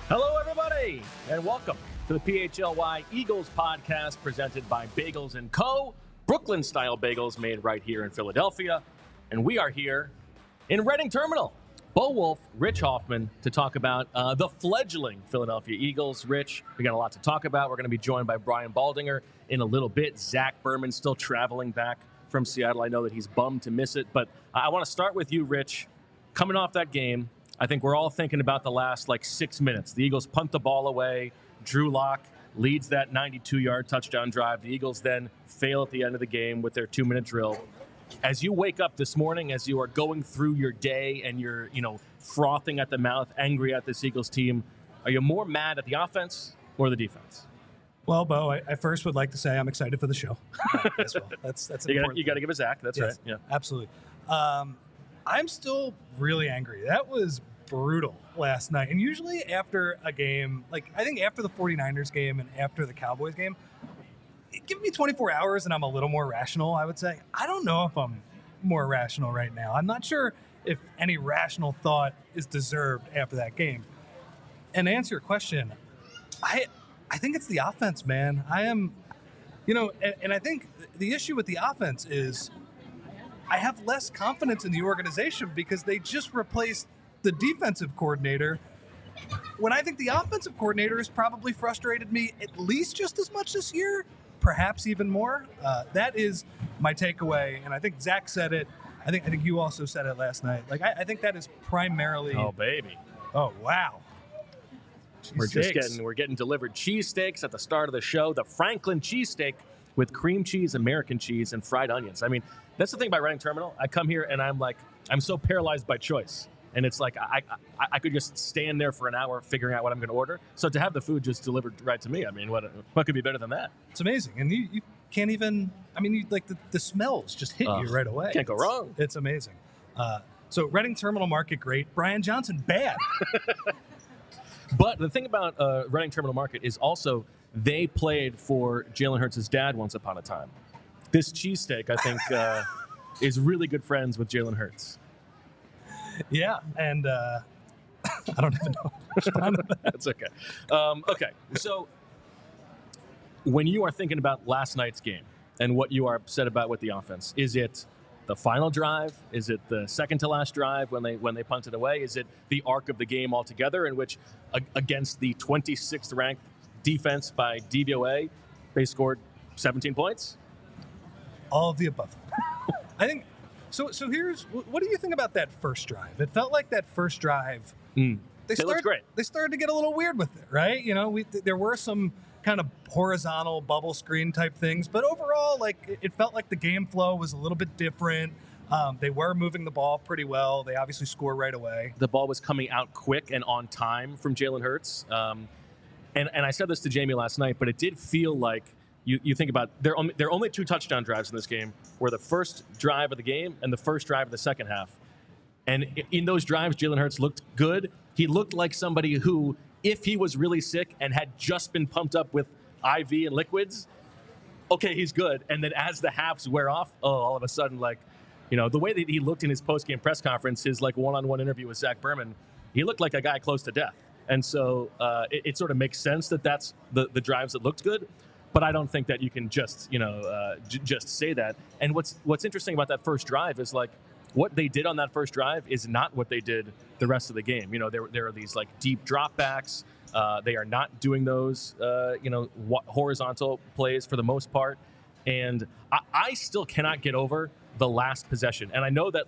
Hello, everybody, and welcome to the PHLY Eagles podcast presented by Bagels and Co. Brooklyn-style bagels made right here in Philadelphia. And we are here in Reading Terminal. Wulf, Rich Hofmann, to talk about the fledgling Philadelphia Eagles. Rich, we got a lot to talk about. We're going to be joined by Brian Baldinger in a little bit. Zach Berman still traveling back from Seattle. I know that he's bummed to miss it, but I want to start with you, Rich. Coming off that game, I think we're all thinking about the last 6 minutes. The Eagles punt the ball away. Drew Lock leads that 92-yard touchdown drive. The Eagles then fail at the end of the game with their 2-minute drill. As you wake up this morning, as you are going through your day and you're, frothing at the mouth, angry at this Eagles team, are you more mad at the offense or the defense? Well, Bo, I first would like to say I'm excited for the show as well. That's important. You got to give it Zach. That's yes, right. Yeah, absolutely. I'm still really angry. That was brutal last night. And usually after a game, I think after the 49ers game and after the Cowboys game, give me 24 hours and I'm a little more rational, I would say. I don't know if I'm more rational right now. I'm not sure if any rational thought is deserved after that game. And to answer your question, I think it's the offense, man. I am, and I think the issue with the offense is I have less confidence in the organization because they just replaced the defensive coordinator, when I think the offensive coordinator has probably frustrated me at least just as much this year, perhaps even more. That is my takeaway, and I think Zach said it. I think you also said it last night. I think that is primarily. Oh, baby. Oh, wow. We're getting delivered cheesesteaks at the start of the show. The Franklin cheesesteak with cream cheese, American cheese, and fried onions. I mean, that's the thing about Reading Terminal. I come here and I'm so paralyzed by choice. And it's I could just stand there for an hour figuring out what I'm going to order. So to have the food just delivered right to me, I mean, what could be better than that? It's amazing. And you can't even, the smells just hit you right away. Can't go wrong. It's amazing. So Reading Terminal Market, great. Brian Johnson, bad. But the thing about Reading Terminal Market is also they played for Jalen Hurts' dad once upon a time. This cheesesteak, I think, is really good friends with Jalen Hurts. Yeah, and I don't even know. That's okay. Okay, so when you are thinking about last night's game and what you are upset about with the offense, is it the final drive? Is it the second to last drive when they punted away? Is it the arc of the game altogether in which against the 26th ranked defense by DVOA, they scored 17 points? All of the above. I think. So here's, what do you think about that first drive? It felt like that first drive. They looked great. They started to get a little weird with it, right? There were some kind of horizontal bubble screen type things, but overall, it felt like the game flow was a little bit different. They were moving the ball pretty well. They obviously score right away. The ball was coming out quick and on time from Jalen Hurts. And I said this to Jamie last night, but it did feel like you think about there are only 2 touchdown drives in this game, were the first drive of the game and the first drive of the second half. And in those drives, Jalen Hurts looked good. He looked like somebody who, if he was really sick and had just been pumped up with IV and liquids, okay, he's good. And then as the halves wear off, all of a sudden, the way that he looked in his post-game press conference, his one-on-one interview with Zach Berman, he looked like a guy close to death. And so it sort of makes sense that that's the drives that looked good. But I don't think that you can just, just say that. And what's interesting about that first drive is what they did on that first drive is not what they did the rest of the game. There are these deep dropbacks. They are not doing those, horizontal plays for the most part. And I still cannot get over the last possession. And I know that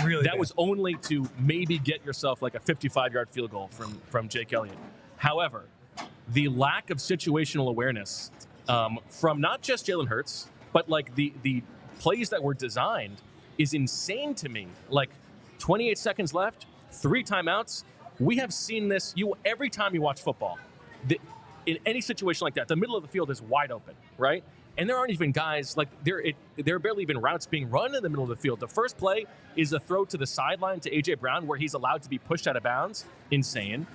really that was only to maybe get yourself a 55-yard field goal from Jake Elliott. However, the lack of situational awareness from not just Jalen Hurts, but the plays that were designed is insane to me. 28 seconds left, 3 timeouts. We have seen this every time you watch football. In any situation like that, the middle of the field is wide open, right? And there aren't even guys, there are barely even routes being run in the middle of the field. The first play is a throw to the sideline to A.J. Brown where he's allowed to be pushed out of bounds. Insane.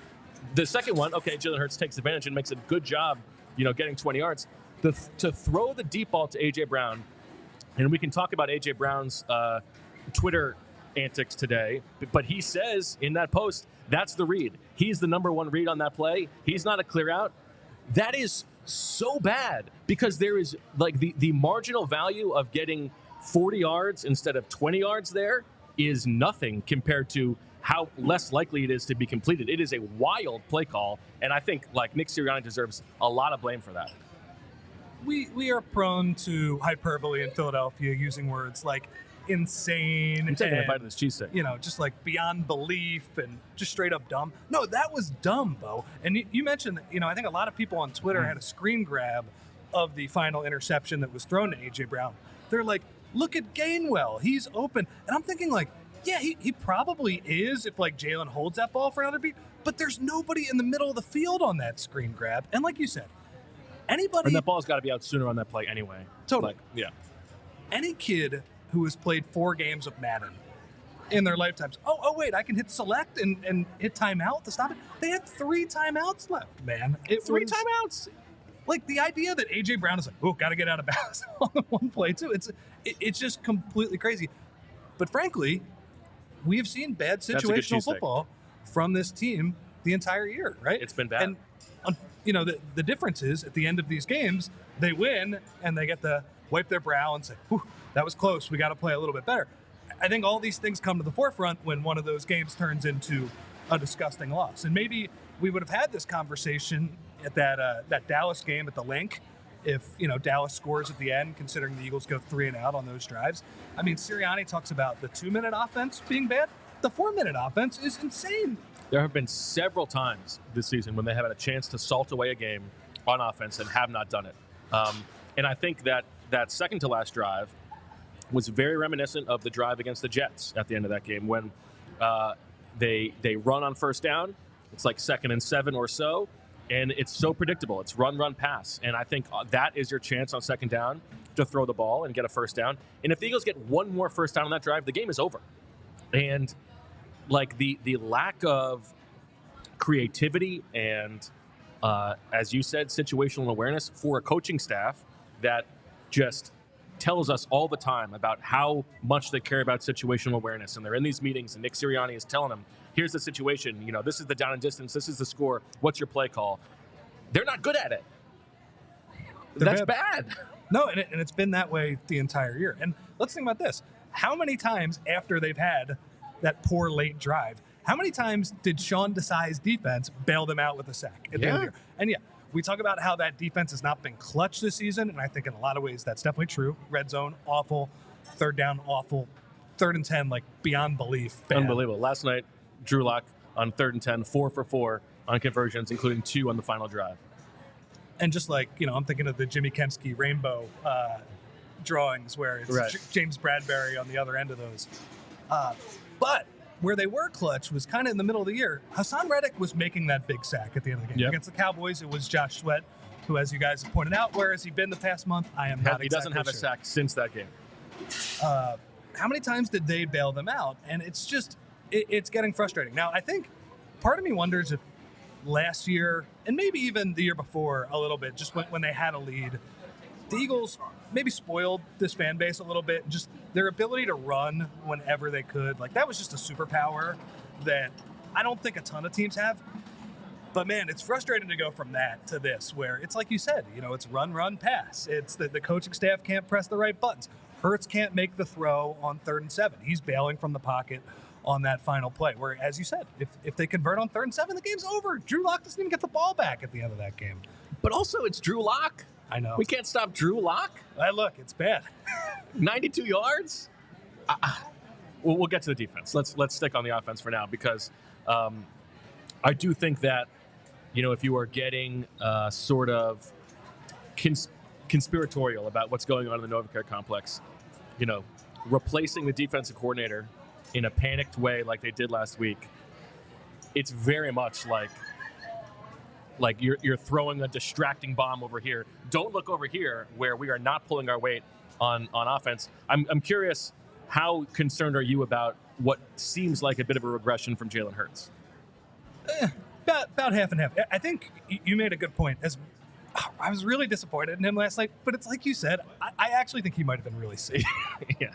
The second one, okay, Jalen Hurts takes advantage and makes a good job, getting 20 yards. To throw the deep ball to A.J. Brown, and we can talk about A.J. Brown's Twitter antics today, but he says in that post, that's the read. He's the number one read on that play. He's not a clear out. That is so bad because there is like the marginal value of getting 40 yards instead of 20 yards there is nothing compared to how less likely it is to be completed. It is a wild play call, and I think like Nick Sirianni deserves a lot of blame for that. We are prone to hyperbole in Philadelphia, using words like insane. I'm taking a bite of this cheesesteak. You know, just like beyond belief and just straight up dumb. No, that was dumb, Bo. And you mentioned, you know, I think a lot of people on Twitter had a screen grab of the final interception that was thrown to A.J. Brown. They're like, look at Gainwell. He's open. And I'm thinking like, yeah, he probably is if like Jalen holds that ball for another beat. But there's nobody in the middle of the field on that screen grab. And like you said, anybody. And that ball's got to be out sooner on that play anyway. Totally. Like, yeah. Any kid who has played 4 games of Madden in their lifetimes, oh wait, I can hit select and hit timeout to stop it. They had 3 timeouts left, man. Three timeouts? Like the idea that A.J. Brown is like, oh, got to get out of bounds on the one play too. It's just completely crazy. But frankly, we have seen bad situational football from this team the entire year, right? It's been bad. And you know, the difference is at the end of these games, they win and they get to wipe their brow and say, whew, that was close. We got to play a little bit better. I think all these things come to the forefront when one of those games turns into a disgusting loss. And maybe we would have had this conversation at that Dallas game at the Link if, you know, Dallas scores at the end, considering the Eagles go 3 and out on those drives. I mean, Sirianni talks about the 2-minute offense being bad. The 4-minute offense is insane. There have been several times this season when they have had a chance to salt away a game on offense and have not done it. And I think that second to last drive was very reminiscent of the drive against the Jets at the end of that game when they run on first down. It's like 2nd and 7 or so, and it's so predictable. It's run, pass. And I think that is your chance on second down to throw the ball and get a first down. And if the Eagles get one more first down on that drive, the game is over. And like the lack of creativity and, as you said, situational awareness for a coaching staff that just tells us all the time about how much they care about situational awareness. And they're in these meetings, and Nick Sirianni is telling them, here's the situation. You know, this is the down and distance. This is the score. What's your play call? They're not good at it. That's bad. No, and it's been that way the entire year. And let's think about this. How many times after they've had that poor late drive, how many times did Sean Desai's defense bail them out with a sack at the end of the year? And yeah, we talk about how that defense has not been clutch this season, and I think in a lot of ways that's definitely true. Red zone, awful. Third down, awful. 3rd and 10, like beyond belief. Bad. Unbelievable. Last night, Drew Lock on 3rd and 10, 4 for 4 on conversions, including 2 on the final drive. And just like, you know, I'm thinking of the Jimmy Kempski rainbow drawings where it's right. James Bradbury on the other end of those. But where they were clutch was kind of in the middle of the year. Hassan Reddick was making that big sack at the end of the game. Yep. Against the Cowboys, it was Josh Sweat, who, as you guys have pointed out, where has he been the past month? I am not exactly sure. He doesn't have a sack since that game. How many times did they bail them out? And it's just, it's getting frustrating. Now, I think part of me wonders if last year, and maybe even the year before a little bit, just when they had a lead, the Eagles maybe spoiled this fan base a little bit. Just their ability to run whenever they could. Like, that was just a superpower that I don't think a ton of teams have. But, man, it's frustrating to go from that to this, where it's like you said, you know, it's run, pass. It's the coaching staff can't press the right buttons. Hurts can't make the throw on 3rd and 7. He's bailing from the pocket on that final play, where, as you said, if they convert on 3rd and 7, the game's over. Drew Lock doesn't even get the ball back at the end of that game. But also, it's Drew Lock. I know. We can't stop Drew Lock. Look, it's bad. 92 yards? We'll get to the defense. Let's stick on the offense for now, because I do think that, you know, if you are getting sort of conspiratorial about what's going on in the Novacare complex, you know, replacing the defensive coordinator in a panicked way like they did last week, it's very much like you're throwing a distracting bomb over here. Don't look over here where we are not pulling our weight on offense. I'm curious, how concerned are you about what seems like a bit of a regression from Jalen Hurts? About half and half. I think you made a good point. I was really disappointed in him last night, but it's like you said, I actually think he might have been really sick. Yeah.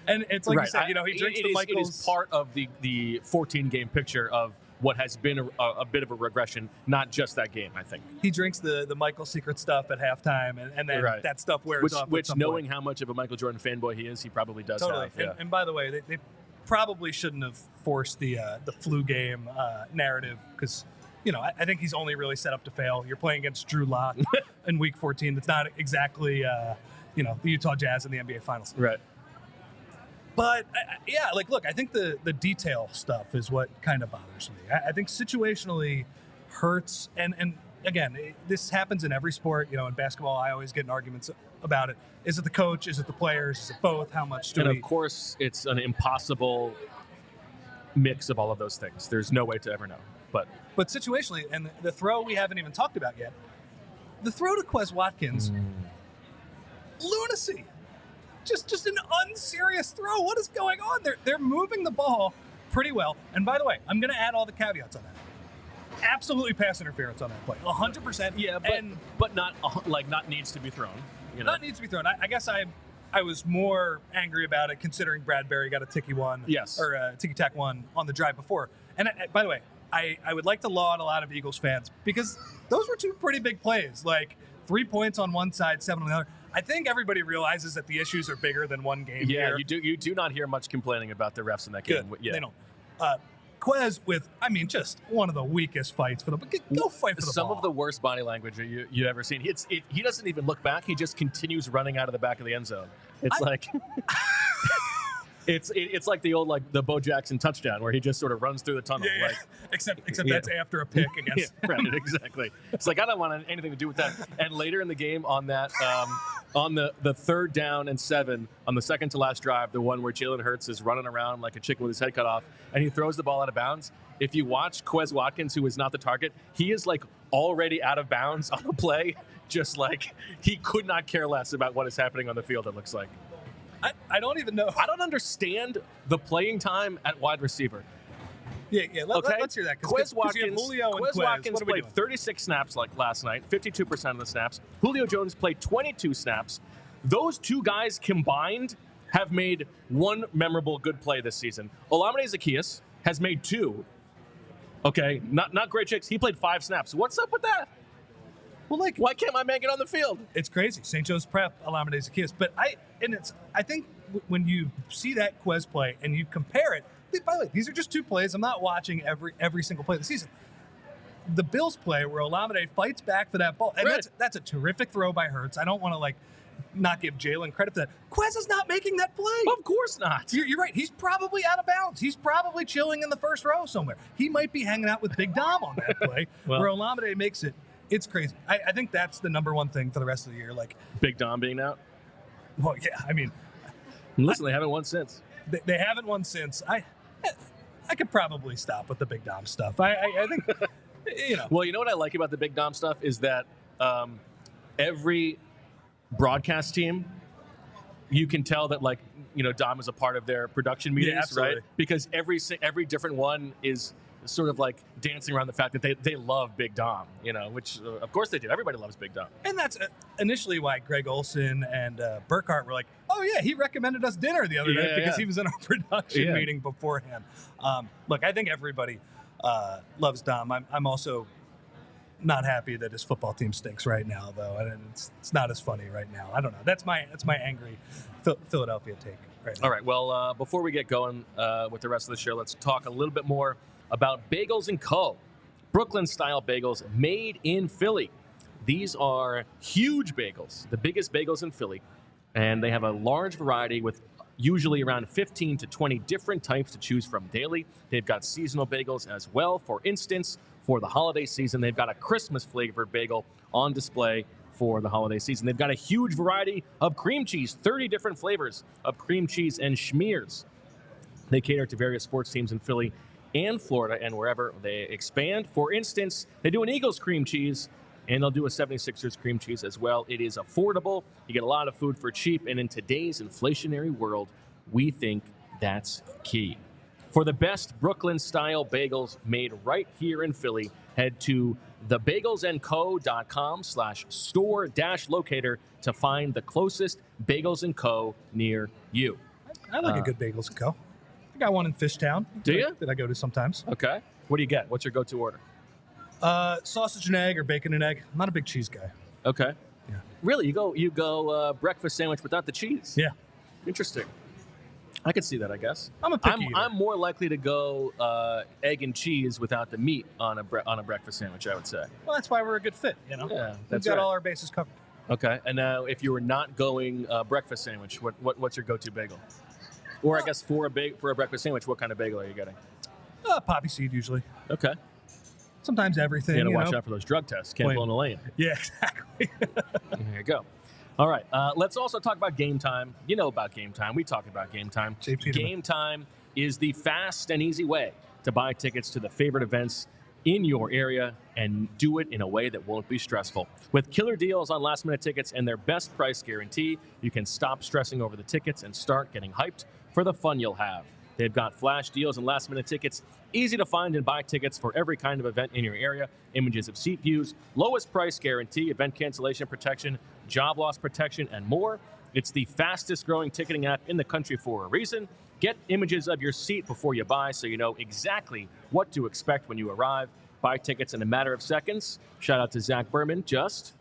And it's like Right. you said, he drinks the Michaels. It is part of the 14-game picture of what has been a bit of a regression, not just that game, I think. He drinks the Michael secret stuff at halftime, and then that stuff wears off. Which knowing how much of a Michael Jordan fanboy he is, he probably does have. Yeah. And by the way, they probably shouldn't have forced the flu game narrative because, I think he's only really set up to fail. You're playing against Drew Lock in Week 14. That's not exactly, the Utah Jazz in the NBA Finals. Right. But, look, I think the detail stuff is what kind of bothers me. I think situationally Hurts, and again, this happens in every sport. In basketball, I always get in arguments about it. Is it the coach? Is it the players? Is it both? How much do we... And, of course, it's an impossible mix of all of those things. There's no way to ever know. But situationally, and the throw we haven't even talked about yet, the throw to Quez Watkins, lunacy. Just an unserious throw. What is going on? They're moving the ball pretty well. And by the way, I'm going to add all the caveats on that. Absolutely pass interference on that play. 100%. Yeah, but not needs to be thrown. Not needs to be thrown. I guess I was more angry about it considering Bradbury got a ticky one. Yes. Or a ticky-tack one on the drive before. And by the way, I would like to laud a lot of Eagles fans because those were two pretty big plays. 3 points on one side, 7 on the other. I think everybody realizes that the issues are bigger than one game. Yeah, you do not hear much complaining about the refs in that game. Good. Yeah. They don't. Quez with, just one of the weakest fights for them. Go fight for the ball. Some of the worst body language you ever seen. He doesn't even look back. He just continues running out of the back of the end zone. It's It's like the old the Bo Jackson touchdown where he just sort of runs through the tunnel. Yeah. Except that's after a pick against. Yeah, right, exactly. It's I don't want anything to do with that. And later in the game on that, on the 3rd down and 7 on the second to last drive, the one where Jalen Hurts is running around like a chicken with his head cut off, and he throws the ball out of bounds. If you watch Quez Watkins, who is not the target, he is already out of bounds on the play. Just he could not care less about what is happening on the field. It looks like. I don't even know. I don't understand the playing time at wide receiver. Yeah. Let's hear that. Quez Watkins played 36 snaps last night, 52% of the snaps. Julio Jones played 22 snaps. Those two guys combined have made one memorable good play this season. Olamide Zaccheaus has made 2. Okay, not great chicks. He played 5 snaps. What's up with that? Well, why can't my man get on the field? It's crazy. St. Joe's Prep, Olamide Zaccheaus. But I think when you see that Quez play and you compare it, by the way, these are just 2 plays. I'm not watching every single play of the season. The Bills play where Olamide fights back for that ball, and that's a terrific throw by Hurts. I don't want to not give Jalen credit for that. Quez is not making that play. Of course not. You're right. He's probably out of bounds. He's probably chilling in the first row somewhere. He might be hanging out with Big Dom on that play where Olamide makes it. It's crazy. I think that's the number one thing for the rest of the year. Big Dom being out? Well, yeah. Listen, they haven't won since. They haven't won since. I could probably stop with the Big Dom stuff. I think, Well, you know what I like about the Big Dom stuff is that every broadcast team, you can tell that Dom is a part of their production meetings, right? Because every different one is sort of dancing around the fact that they love Big Dom, which of course they do. Everybody loves Big Dom. And that's initially why Greg Olson and Burkhart were oh yeah, he recommended us dinner the other night because he was in our production meeting beforehand. Look, I think everybody loves Dom. I'm also not happy that his football team stinks right now, though, and it's not as funny right now. I don't know. That's my angry Philadelphia take right now. All right. Well, before we get going with the rest of the show, let's talk a little bit more about Bagels and Co. Brooklyn-style bagels made in Philly. These are huge bagels, the biggest bagels in Philly, and they have a large variety with usually around 15 to 20 different types to choose from daily. They've got seasonal bagels as well. For instance, for the holiday season, they've got a Christmas-flavored bagel on display for the holiday season. They've got a huge variety of cream cheese, 30 different flavors of cream cheese and schmears. They cater to various sports teams in Philly and Florida and wherever they expand. For instance, they do an Eagles cream cheese, and they'll do a 76ers cream cheese as well. It is affordable. You get a lot of food for cheap, and in today's inflationary world, we think that's key. For the best Brooklyn-style bagels made right here in Philly, head to thebagelsandco.com/store-locator to find the closest Bagels & Co. near you. I like a good Bagels and Co. I got one in Fishtown. Do you? That I go to sometimes. Okay. What do you get? What's your go-to order? Sausage and egg or bacon and egg. I'm not a big cheese guy. Okay. Yeah. Really? You go breakfast sandwich without the cheese? Yeah. Interesting. I could see that, I guess. I'm a picky eater. I'm more likely to go egg and cheese without the meat on a breakfast sandwich, I would say. Well, that's why we're a good fit, you know? Yeah, that's We've got right. all our bases covered. Okay. And now, if you were not going breakfast sandwich, what's your go-to bagel? Or I guess for a breakfast sandwich, what kind of bagel are you getting? Poppy seed usually. Okay. Sometimes everything. You got to watch know? out for those drug tests. Can't pull in a lane. Yeah, exactly. There you go. All right. Let's also talk about game time. You know about game time. We talk about game time. Game time is the fast and easy way to buy tickets to the favorite events in your area and do it in a way that won't be stressful. With killer deals on last-minute tickets and their best price guarantee, you can stop stressing over the tickets and start getting hyped for the fun you'll have. They've got flash deals and last-minute tickets, easy to find and buy tickets for every kind of event in your area, images of seat views, lowest price guarantee, event cancellation protection, job loss protection, and more. It's the fastest-growing ticketing app in the country for a reason. Get images of your seat before you buy so you know exactly what to expect when you arrive. Buy tickets in a matter of seconds. Shout out to Zach Berman. Just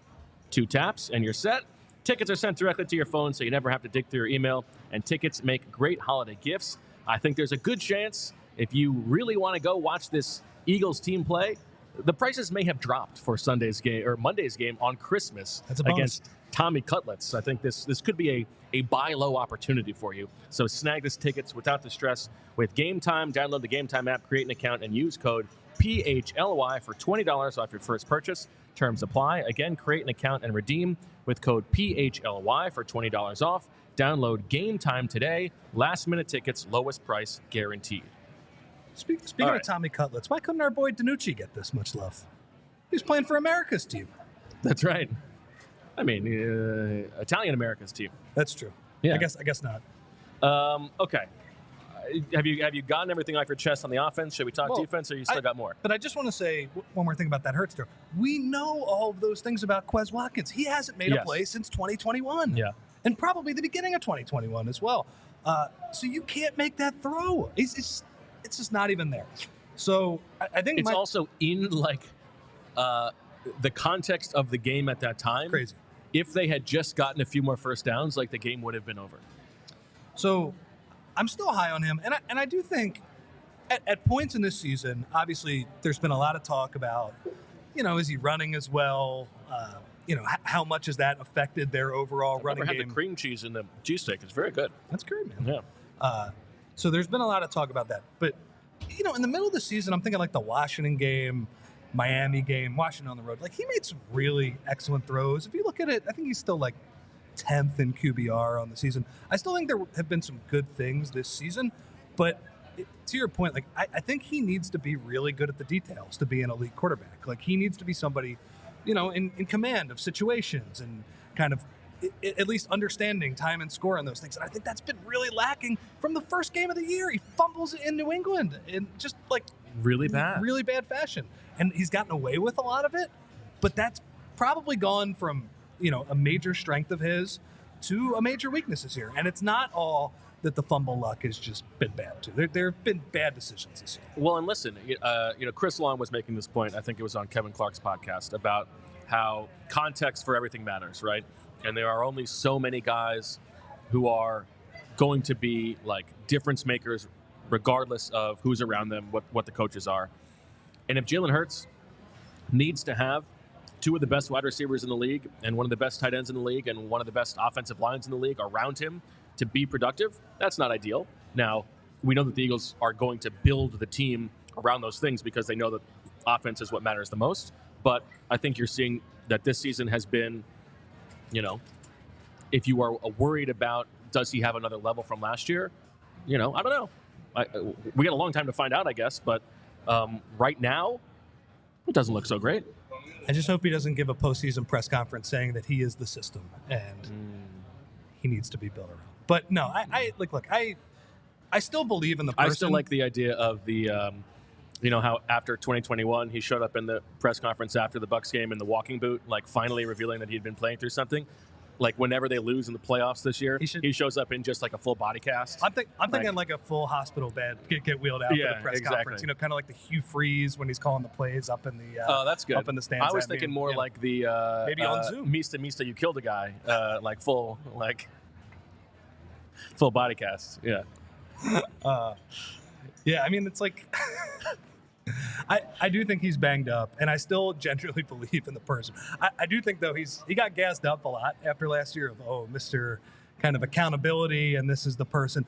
2 taps and you're set. Tickets are sent directly to your phone so you never have to dig through your email, and tickets make great holiday gifts. I think there's a good chance if you really want to go watch this Eagles team play, the prices may have dropped for Sunday's game or Monday's game on Christmas against Tommy Cutlets. I think this could be a buy low opportunity for you. So snag this tickets without the stress with Game Time. Download the Game Time app, create an account, and use code PHLY for $20 off your first purchase. Terms apply. Again, create an account and redeem with code PHLY for $20 off. Download Game Time today. Last-minute tickets, lowest price guaranteed. Speaking of Tommy Cutlets, why couldn't our boy Danucci get this much love? He's playing for America's team. That's right. I mean, Italian America's team. That's true. Yeah. I guess not. Okay. Have you gotten everything off your chest on the offense? Should we talk defense, or you still got more? But I just want to say one more thing about that Hurts throw. We know all of those things about Quez Watkins. He hasn't made a play since 2021. Yeah. And probably the beginning of 2021 as well. So you can't make that throw. It's just not even there. So I think it's also in the context of the game at that time. Crazy. If they had just gotten a few more first downs, the game would have been over. So I'm still high on him, and I do think at points in this season, obviously there's been a lot of talk about, is he running as well? How much has that affected their overall running game? I had the cream cheese in the cheesesteak. It's very good. That's great, man. Yeah. So there's been a lot of talk about that. But, in the middle of the season, I'm thinking the Washington game, Miami game, Washington on the road. He made some really excellent throws. If you look at it, I think he's still 10th in QBR on the season. I still think there have been some good things this season. But to your point, I think he needs to be really good at the details to be an elite quarterback. He needs to be somebody, in command of situations and kind of at least understanding time and score and those things. And I think that's been really lacking from the first game of the year. He fumbles in New England in just really bad fashion. And he's gotten away with a lot of it, but that's probably gone from, a major strength of his to a major weakness this year. And it's not all that the fumble luck has just been bad too. There have been bad decisions this year. Well, and listen, Chris Long was making this point. I think it was on Kevin Clark's podcast about how context for everything matters, right? And there are only so many guys who are going to be difference makers regardless of who's around them, what the coaches are. And if Jalen Hurts needs to have 2 of the best wide receivers in the league and 1 of the best tight ends in the league and 1 of the best offensive lines in the league around him to be productive, that's not ideal. Now, we know that the Eagles are going to build the team around those things because they know that offense is what matters the most. But I think you're seeing that this season has been, if you are worried about does he have another level from last year, I don't know. We got a long time to find out, I guess. But right now, it doesn't look so great. I just hope he doesn't give a postseason press conference saying that he is the system and he needs to be built around. But no, I still believe in the person. I still like the idea of the, how after 2021 he showed up in the press conference after the Bucs game in the walking boot, like finally revealing that he'd been playing through something. Like whenever they lose in the playoffs this year, he shows up in just like a full body cast. I'm thinking like a full hospital bed get wheeled out for the press conference. Kind of like the Hugh Freeze when he's calling the plays up in the that's good. up in the stands. I was thinking more like the maybe on Zoom. Mista, you killed a guy, like full body cast. Yeah. Yeah, I mean it's like I do think he's banged up, and I still genuinely believe in the person. I do think, though, he got gassed up a lot after last year of, Mr. kind of accountability, and this is the person.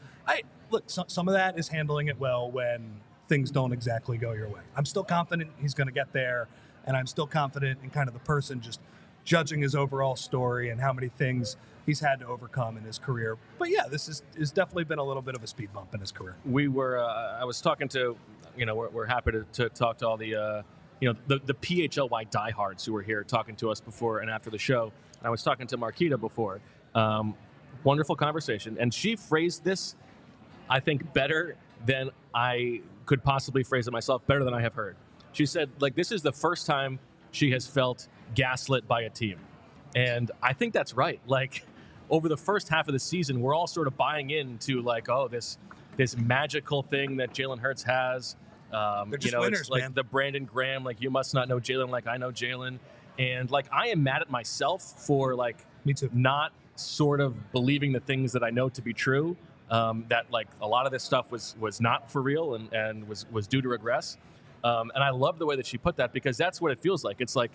Some of that is handling it well when things don't exactly go your way. I'm still confident he's going to get there, and I'm still confident in kind of the person just judging his overall story and how many things he's had to overcome in his career. But yeah, this is definitely been a little bit of a speed bump in his career. I was talking to, we're happy to talk to all the, the PHLY diehards who were here talking to us before and after the show. And I was talking to Marquita before. Wonderful conversation. And she phrased this, I think, better than I could possibly phrase it myself, better than I have heard. She said, this is the first time she has felt gaslit by a team. And I think that's right. Over the first half of the season, we're all sort of buying into this magical thing that Jalen Hurts has. They're just winners, it's like man. The Brandon Graham, you must not know Jalen like I know Jalen. And I am mad at myself for me too, not sort of believing the things that I know to be true. That a lot of this stuff was not for real and was due to regress. And I love the way that she put that, because that's what it feels like. It's like,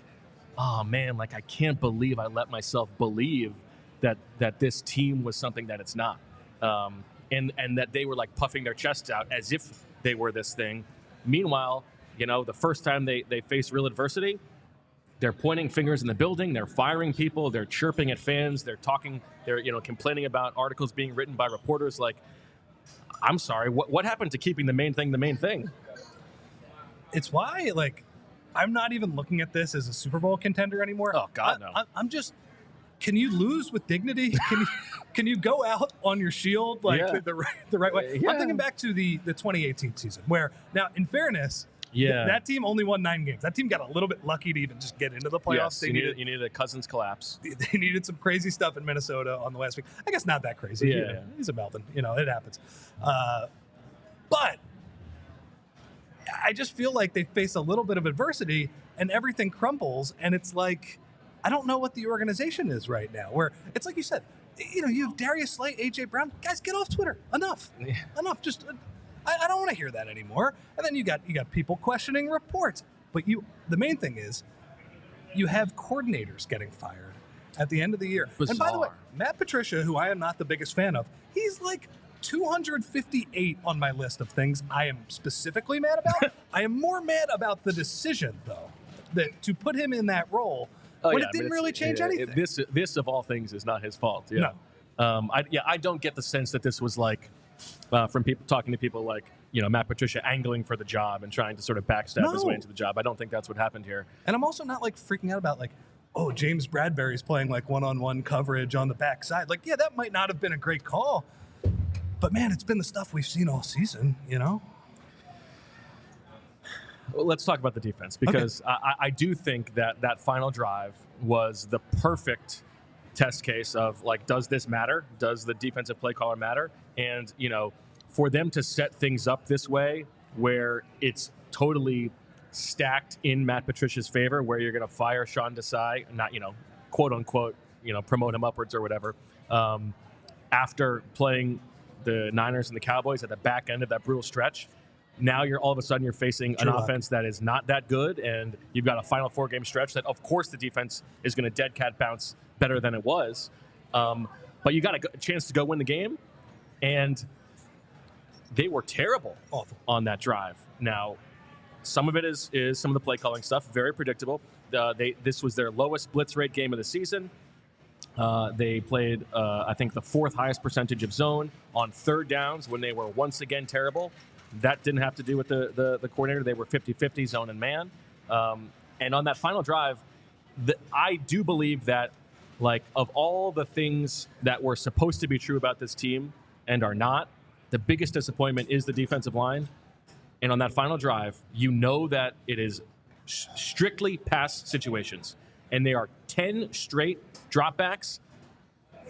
oh man, I can't believe I let myself believe that this team was something that it's not. And that they were puffing their chests out as if they were this thing. Meanwhile, the first time they face real adversity, they're pointing fingers in the building, they're firing people, they're chirping at fans, they're talking, they're complaining about articles being written by reporters. I'm sorry, what happened to keeping the main thing? It's why I'm not even looking at this as a Super Bowl contender anymore. Oh God, no. I'm just. Can you lose with dignity? Can you go out on your shield the right way? Yeah. I'm thinking back to the 2018 season, where now, in fairness, that team only won 9 games. That team got a little bit lucky to even just get into the playoffs. Yes, you needed a Cousins collapse. They needed some crazy stuff in Minnesota on the last week. I guess not that crazy. Yeah. He's a Melvin. It happens. But I just feel like they face a little bit of adversity and everything crumbles, and it's I don't know what the organization is right now, where it's like you said, you have Darius Slay, A.J. Brown. Guys, get off Twitter. Enough. Yeah. Enough. Just, I don't want to hear that anymore. And then you got people questioning reports. But the main thing is, you have coordinators getting fired at the end of the year. Bizarre. And by the way, Matt Patricia, who I am not the biggest fan of, he's 258 on my list of things I am specifically mad about. I am more mad about the decision, though, that to put him in that role. It didn't really change anything. This of all things is not his fault. Yeah. No. I don't get the sense that this was from people talking to people Matt Patricia angling for the job and trying to sort of backstab his way into the job. I don't think that's what happened here. And I'm also not freaking out about James Bradbury's playing one-on-one coverage on the backside. That might not have been a great call, but man, it's been the stuff we've seen all season. Well, let's talk about the defense, because I do think that final drive was the perfect test case of does this matter? Does the defensive play caller matter? And, for them to set things up this way, where it's totally stacked in Matt Patricia's favor, where you're going to fire Sean Desai, not, quote unquote, promote him upwards or whatever, after playing the Niners and the Cowboys at the back end of that brutal stretch. Now all of a sudden you're facing an offense that is not that good, and you've got a final 4-game stretch that, of course, the defense is going to dead cat bounce better than it was. But you got a chance to go win the game, and they were terrible on that drive. Now, some of it is some of the play calling stuff, very predictable. This was their lowest blitz rate game of the season. They played, I think, the 4th highest percentage of zone on 3rd downs when they were once again terrible. That didn't have to do with the coordinator. They were 50-50 zone and man. And on that final drive, I do believe that, of all the things that were supposed to be true about this team and are not, The biggest disappointment is the defensive line. And on that final drive, you know that it is strictly pass situations. And they are 10 straight dropbacks,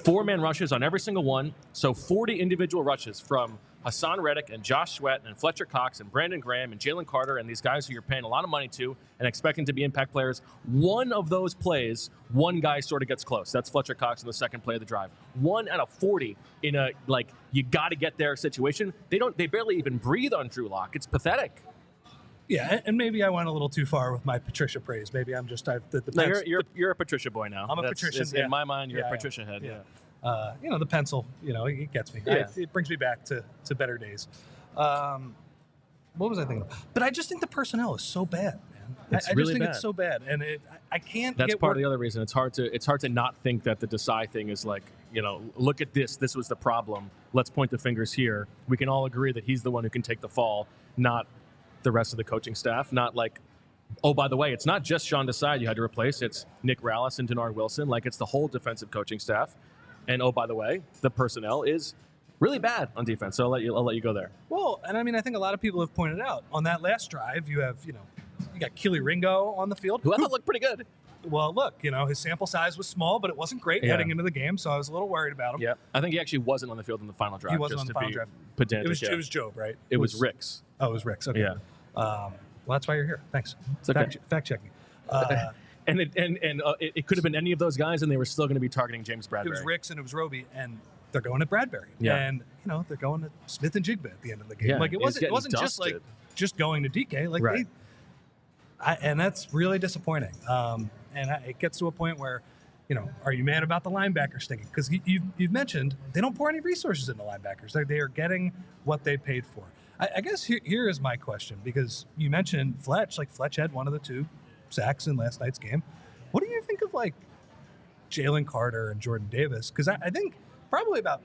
4-man rushes on every single one. So 40 individual rushes from Hassan Reddick and Josh Sweat and Fletcher Cox and Brandon Graham and Jalen Carter and these guys who you're paying a lot of money to and expecting to be impact players. One of those plays, one guy sort of gets close. That's Fletcher Cox in the second play of the drive. 1 out of 40 in a, like, you got to get there situation. They barely even breathe on Drew Lock. It's pathetic. Yeah, and maybe I went a little too far with my Patricia praise. Maybe I'm just You're a Patricia boy now. I'm a Patricia. In my mind, you're a Patricia head. Yeah. The pencil, it gets me. Yeah. It brings me back to better days. What was I thinking of? But I just think the personnel is so bad, man. I just think it's so bad, and I can't. That's part of the other reason. It's hard to not think that the Desai thing is like, look at this. This was the problem. Let's point the fingers here. We can all agree that he's the one who can take the fall, not the rest of the coaching staff. Not like, oh, by the way, it's not just Sean Desai you had to replace. It's Nick Rallis and Denard Wilson. Like, it's the whole defensive coaching staff. And, oh, by the way, the personnel is really bad on defense. So I'll let you go there. Well, and I mean, I think a lot of people have pointed out on that last drive, you have, you got Keely Ringo on the field. Who I thought looked pretty good. Well, look, his sample size was small, but it wasn't great heading into the game, so I was a little worried about him. Yeah, I think he actually wasn't on the field in the final drive. He wasn't on the final drive. Pedantic, it was Job, right? It was Ricks. Oh, it was Ricks. Okay. Yeah. Well, that's why you're here. Thanks. It's okay. Fact checking. And it could have been any of those guys, and they were still going to be targeting James Bradbury. It was Ricks and it was Roby, and they're going to Bradbury. Yeah. And they're going to Smith and Jigba at the end of the game. Yeah, Like it wasn't just going to DK. Like right. and that's really disappointing. It gets to a point where, are you mad about the linebacker sticking? Because you've mentioned they don't pour any resources into linebackers. They are getting what they paid for. I guess here is my question, because you mentioned Fletch. Like, Fletch had one of the 2 sacks in last night's game. What do you think of, like, Jalen Carter and Jordan Davis? Because I think probably about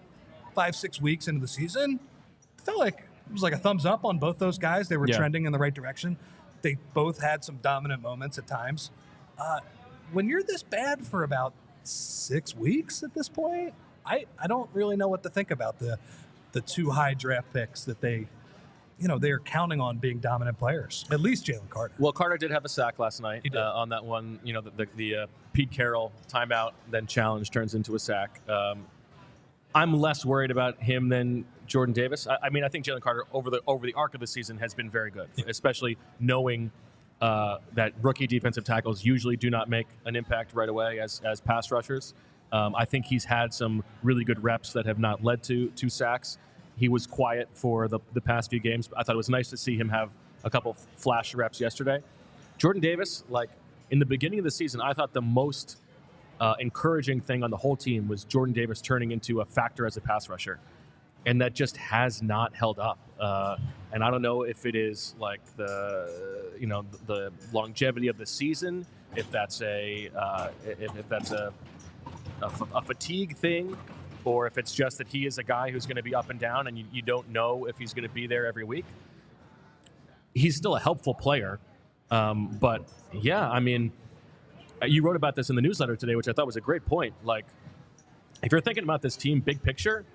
5-6 weeks into the season, I felt like it was like a thumbs up on both those guys. They were trending in the right direction. They both had some dominant moments at times. When you're this bad for about 6 weeks at this point, I don't really know what to think about the 2 high draft picks that they are counting on being dominant players. At least Jalen Carter. Well, Carter did have a sack last night. He did. On that one. The Pete Carroll timeout, then challenge turns into a sack. I'm less worried about him than Jordan Davis. I think Jalen Carter over the arc of the season has been very good, especially knowing that rookie defensive tackles usually do not make an impact right away as pass rushers. I think he's had some really good reps that have not led to sacks. He was quiet for the past few games. I thought it was nice to see him have a couple flash reps yesterday. Jordan Davis, like, in the beginning of the season, I thought the most encouraging thing on the whole team was Jordan Davis turning into a factor as a pass rusher. And that just has not held up. And I don't know if it is like the longevity of the season, if that's a fatigue thing, or if it's just that he is a guy who's going to be up and down and you don't know if he's going to be there every week. He's still a helpful player. But yeah, you wrote about this in the newsletter today, which I thought was a great point. Like, if you're thinking about this team big picture,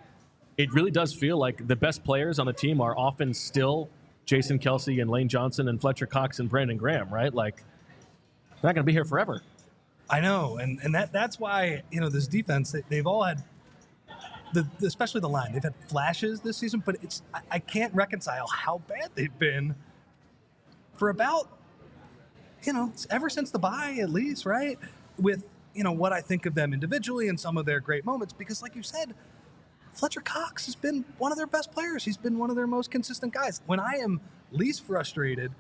it really does feel like the best players on the team are often still Jason Kelce and Lane Johnson and Fletcher Cox and Brandon Graham, right? Like, they're not going to be here forever. I know, and that's why, this defense, they've all had, especially the line, they've had flashes this season, but I can't reconcile how bad they've been for about, ever since the bye, at least, right? With, what I think of them individually and some of their great moments, because like you said, Fletcher Cox has been one of their best players. He's been one of their most consistent guys. When I am least frustrated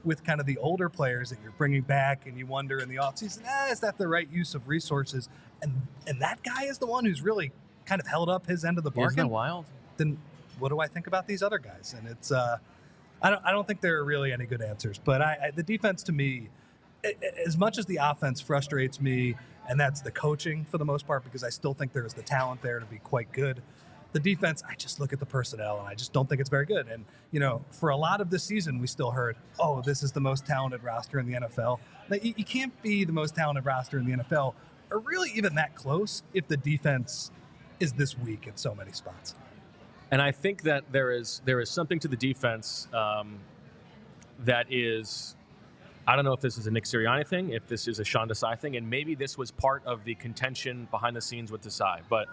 with kind of the older players that you're bringing back and you wonder in the offseason, is that the right use of resources? And that guy is the one who's really kind of held up his end of the bargain. Isn't that wild? Then what do I think about these other guys? And it's I don't think there are really any good answers. But the defense, to me, as much as the offense frustrates me, and that's the coaching for the most part, because I still think there's the talent there to be quite good. The defense, I just look at the personnel, and I just don't think it's very good. And, for a lot of this season, we still heard, this is the most talented roster in the NFL. Like, you can't be the most talented roster in the NFL, or really even that close, if the defense is this weak in so many spots. And I think that there is something to the defense that is, I don't know if this is a Nick Sirianni thing, if this is a Sean Desai thing, and maybe this was part of the contention behind the scenes with Desai. But,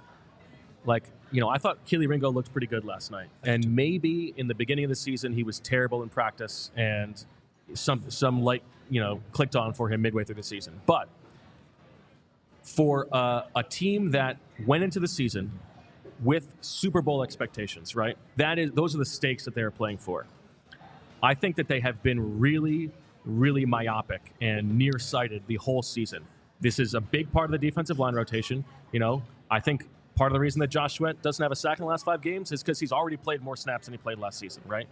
like, you know, I thought Keely Ringo looked pretty good last night. And maybe in the beginning of the season he was terrible in practice and some light, you know, clicked on for him midway through the season. But for a team that went into the season with Super Bowl expectations, right? Those are the stakes that they're playing for. I think that they have been really, really myopic and nearsighted the whole season. This is a big part of the defensive line rotation. You know, I think part of the reason that Josh Sweat doesn't have a sack in the last 5 games is because he's already played more snaps than he played last season, right?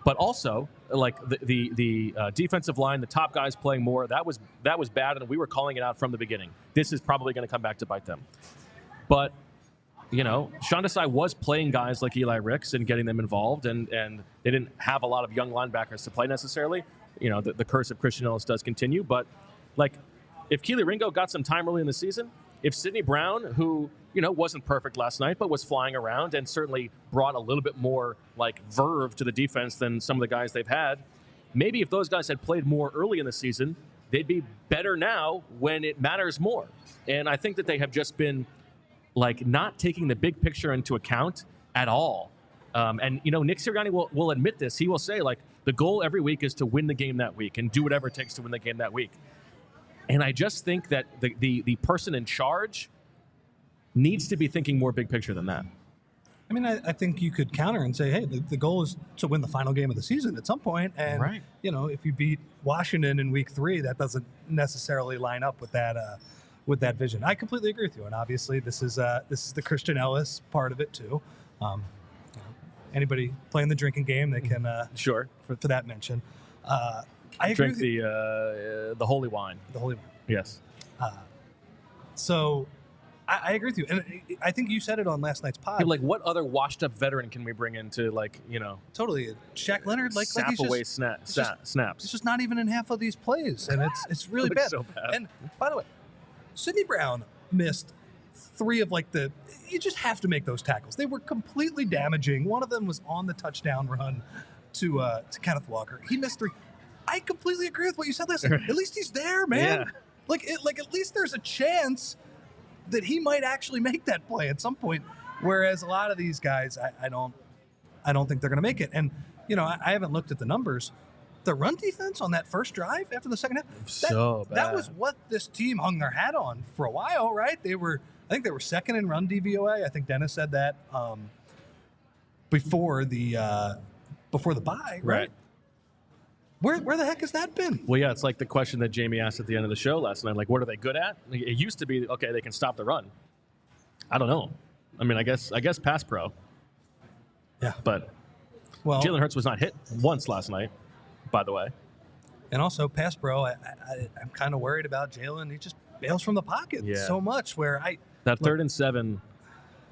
But also, like the defensive line, the top guys playing more, that was bad, and we were calling it out from the beginning. This is probably going to come back to bite them. But, you know, Sean Desai was playing guys like Eli Ricks and getting them involved, and they didn't have a lot of young linebackers to play necessarily. You know, the curse of Christian Ellis does continue. But, like, if Keely Ringo got some time early in the season, if Sidney Brown, who, you know, wasn't perfect last night but was flying around and certainly brought a little bit more, like, verve to the defense than some of the guys they've had, maybe if those guys had played more early in the season, they'd be better now when it matters more. And I think that they have just been, like, not taking the big picture into account at all. And, you know, Nick Sirianni will admit this. He will say, like, the goal every week is to win the game that week and do whatever it takes to win the game that week. And I just think that the person in charge needs to be thinking more big picture than that. I mean, I think you could counter and say, hey, the goal is to win the final game of the season at some point. And, right. You know, if you beat Washington in week 3, that doesn't necessarily line up with that vision. I completely agree with you. And obviously this is the Christian Ellis part of it too. You know, anybody playing the drinking game, they can sure for that mention. I drink agree the holy wine. The holy wine. Yes. So I agree with you, and I think you said it on last night's pod. You're like, what other washed-up veteran can we bring into, like, you know? Totally, Shaq Leonard, like sap he's away just, snaps. He's just not even in half of these plays, and it's really bad. So bad. And by the way, Sidney Brown missed 3 of, like, you just have to make those tackles. They were completely damaging. One of them was on the touchdown run to Kenneth Walker. He missed 3. I completely agree with what you said last night. At least he's there, man. Yeah. Like at least there's a chance that he might actually make that play at some point. Whereas a lot of these guys, I don't think they're going to make it. And, you know, I haven't looked at the numbers. The run defense on that first drive after the second half, so bad. That was what this team hung their hat on for a while, right? I think they were second in run DVOA. I think Dennis said that before the bye, right? Where the heck has that been? Well, yeah, it's like the question that Jamie asked at the end of the show last night. Like, what are they good at? It used to be, okay, they can stop the run. I don't know. I mean, I guess pass pro. Yeah. But well, Jalen Hurts was not hit once last night, by the way. And also pass pro, I'm kind of worried about Jalen. He just bails from the pocket so much That 3rd and 7,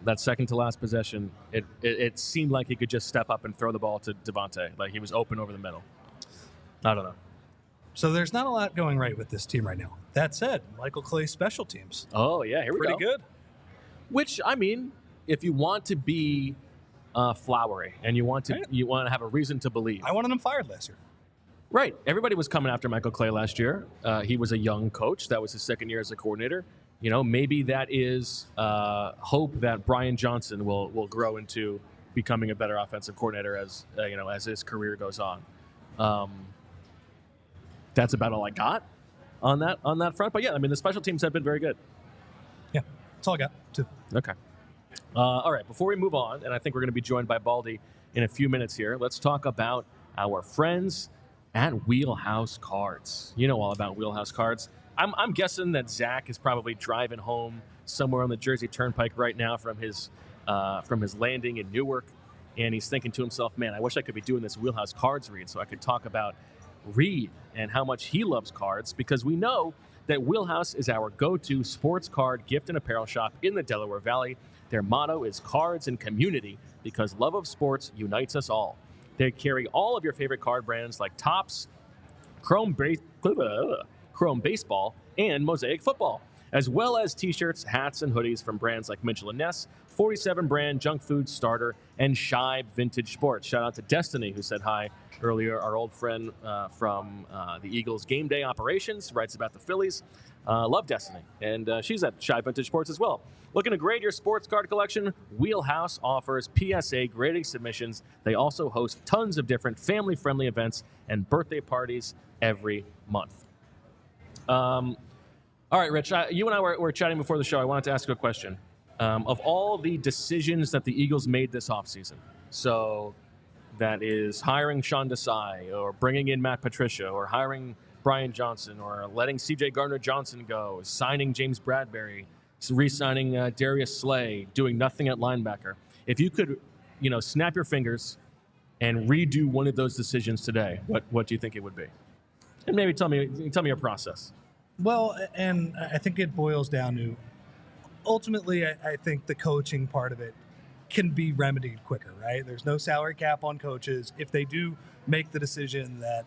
that second to last possession, it seemed like he could just step up and throw the ball to Devontae. Like, he was open over the middle. I don't know. So there's not a lot going right with this team right now. That said, Michael Clay's special teams. Oh, yeah, here we go. Pretty good. Which, I mean, if you want to be flowery and you want to have a reason to believe. I wanted him fired last year. Right. Everybody was coming after Michael Clay last year. He was a young coach. That was his 2nd year as a coordinator. You know, maybe that is hope that Brian Johnson will grow into becoming a better offensive coordinator as his career goes on. That's about all I got on that front. But yeah, I mean, the special teams have been very good. Yeah, that's all I got too. Okay. All right. Before we move on, and I think we're going to be joined by Baldy in a few minutes here, let's talk about our friends at Wheelhouse Cards. You know all about Wheelhouse Cards. I'm guessing that Zach is probably driving home somewhere on the Jersey Turnpike right now from his landing in Newark, and he's thinking to himself, man, I wish I could be doing this Wheelhouse Cards read so I could talk about Reed and how much he loves cards, because we know that Wheelhouse is our go-to sports card gift and apparel shop in the Delaware Valley. Their motto is cards and community, because love of sports unites us all. They carry all of your favorite card brands like Topps, Chrome Baseball, and Mosaic Football. as well as T-shirts, hats, and hoodies from brands like Mitchell & Ness, 47 brand junk food starter, and Shibe Vintage Sports. Shout out to Destiny, who said hi earlier, our old friend from the Eagles game day operations, writes about the Phillies. Love Destiny, and she's at Shibe Vintage Sports as well. Looking to grade your sports card collection? Wheelhouse offers PSA grading submissions. They also host tons of different family-friendly events and birthday parties every month. All right, Rich, you and I were chatting before the show. I wanted to ask you a question. Of all the decisions that the Eagles made this offseason, so that is hiring Sean Desai, or bringing in Matt Patricia, or hiring Brian Johnson, or letting C.J. Gardner-Johnson go, signing James Bradbury, re-signing Darius Slay, doing nothing at linebacker. If you could, snap your fingers and redo one of those decisions today, what do you think it would be? And maybe tell me your process. Well, and I think it boils down to, ultimately, I think the coaching part of it can be remedied quicker, right? There's no salary cap on coaches. If they do make the decision that,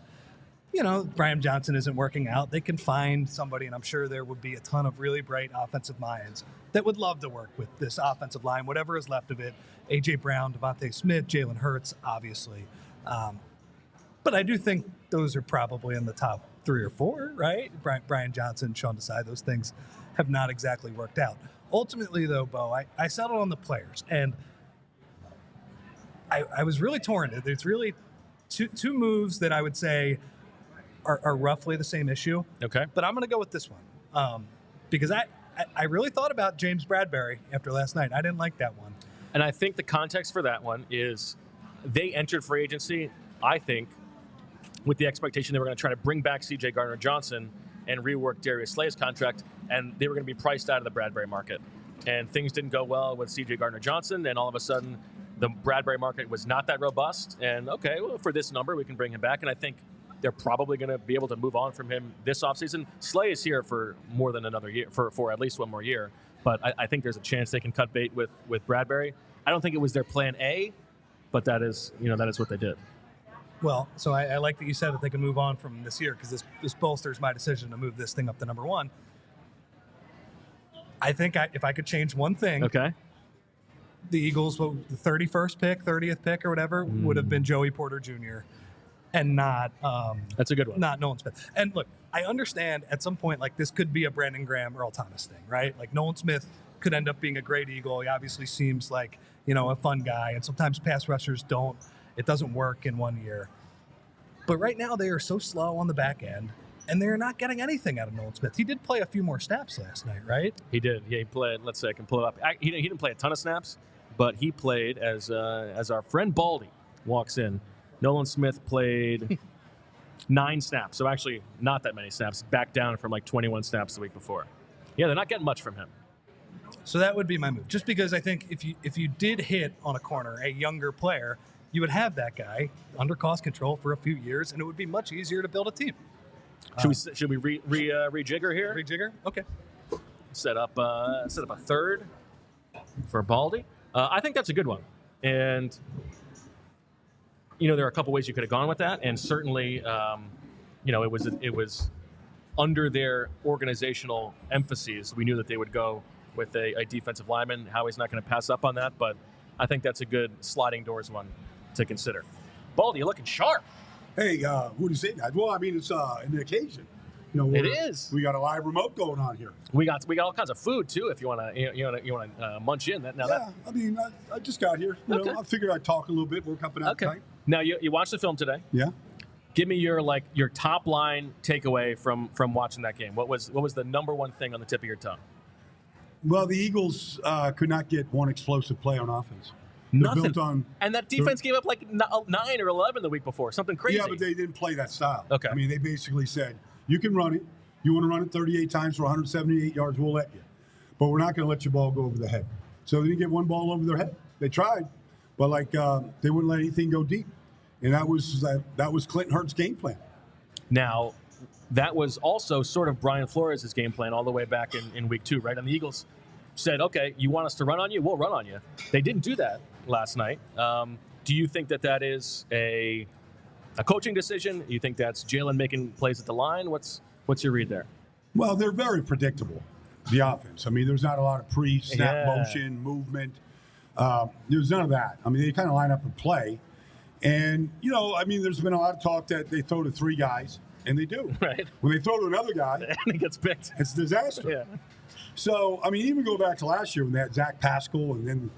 Brian Johnson isn't working out, they can find somebody, and I'm sure there would be a ton of really bright offensive minds that would love to work with this offensive line, whatever is left of it. A.J. Brown, Devontae Smith, Jalen Hurts, obviously. But I do think those are probably in the top 3 or 4, right? Brian Johnson, Sean Desai, those things have not exactly worked out. Ultimately, though, Bo, I settled on the players, and I was really torn. There's really two moves that I would say are roughly the same issue. Okay. But I'm going to go with this one because I really thought about James Bradbury after last night. I didn't like that one. And I think the context for that one is they entered free agency, I think, with the expectation they were going to try to bring back C.J. Gardner-Johnson and rework Darius Slay's contract, and they were going to be priced out of the Bradbury market. And things didn't go well with C.J. Gardner-Johnson, and all of a sudden the Bradbury market was not that robust. And, okay, well, for this number, we can bring him back. And I think they're probably going to be able to move on from him this offseason. Slay is here for more than another year, for at least one more year. But I think there's a chance they can cut bait with Bradbury. I don't think it was their plan A, but that is what they did. Well, so I like that you said that they can move on from this year, because this bolsters my decision to move this thing up to number 1. I think if I could change one thing, okay, the Eagles, the 31st pick, 30th pick, or whatever, would have been Joey Porter Jr. and not that's a good one. Not Nolan Smith. And look, I understand at some point, like, this could be a Brandon Graham, Earl Thomas thing, right? Like, Nolan Smith could end up being a great Eagle. He obviously seems like, a fun guy, and sometimes pass rushers it doesn't work in 1 year. But right now they are so slow on the back end, and they're not getting anything out of Nolan Smith. He did play a few more snaps last night, right? He did. Yeah, he played. Let's say I can pull it up. He didn't play a ton of snaps, but he played as our friend Baldy walks in. Nolan Smith played 9 snaps, so actually not that many snaps. Back down from like 21 snaps the week before. Yeah, they're not getting much from him. So that would be my move. Just because I think if you did hit on a corner, a younger player, you would have that guy under cost control for a few years, and it would be much easier to build a team. Should we rejigger here? Rejigger? Okay. Set up a third for Baldy. I think that's a good one, and there are a couple ways you could have gone with that, and certainly, it was under their organizational emphases. We knew that they would go with a defensive lineman. Howie's not going to pass up on that, but I think that's a good sliding doors one to consider. Baldy, you're looking sharp. Hey, what do you say, guys? Well, I mean, it's an occasion. It is. We got a live remote going on here. We got all kinds of food too. If you want to munch in that. Now I just got here. I figured I'd talk a little bit. We're coming out tonight. Now you watched the film today. Yeah. Give me your top line takeaway from watching that game. What was the number one thing on the tip of your tongue? Well, the Eagles could not get one explosive play on offense. Nothing. And that defense gave up like 9 or 11 the week before. Something crazy. Yeah, but they didn't play that style. Okay. I mean, they basically said, you can run it. You want to run it 38 times for 178 yards, we'll let you. But we're not going to let your ball go over the head. So they didn't get one ball over their head. They tried, but they wouldn't let anything go deep. And that was Clinton Hurts' game plan. Now, that was also sort of Brian Flores' game plan all the way back in week 2, right? And the Eagles said, okay, you want us to run on you? We'll run on you. They didn't do that last night. Do you think that is a coaching decision? Do you think that's Jalen making plays at the line? What's your read there? Well, they're very predictable. the offense. I mean, there's not a lot of pre-snap motion, movement. There's none of that. I mean, they kind of line up and play. And, I mean, there's been a lot of talk that they throw to 3 guys, and they do. Right. When they throw to another guy, and he gets picked. It's a disaster. Yeah. So, I mean, even go back to last year when they had Zach Pascal and then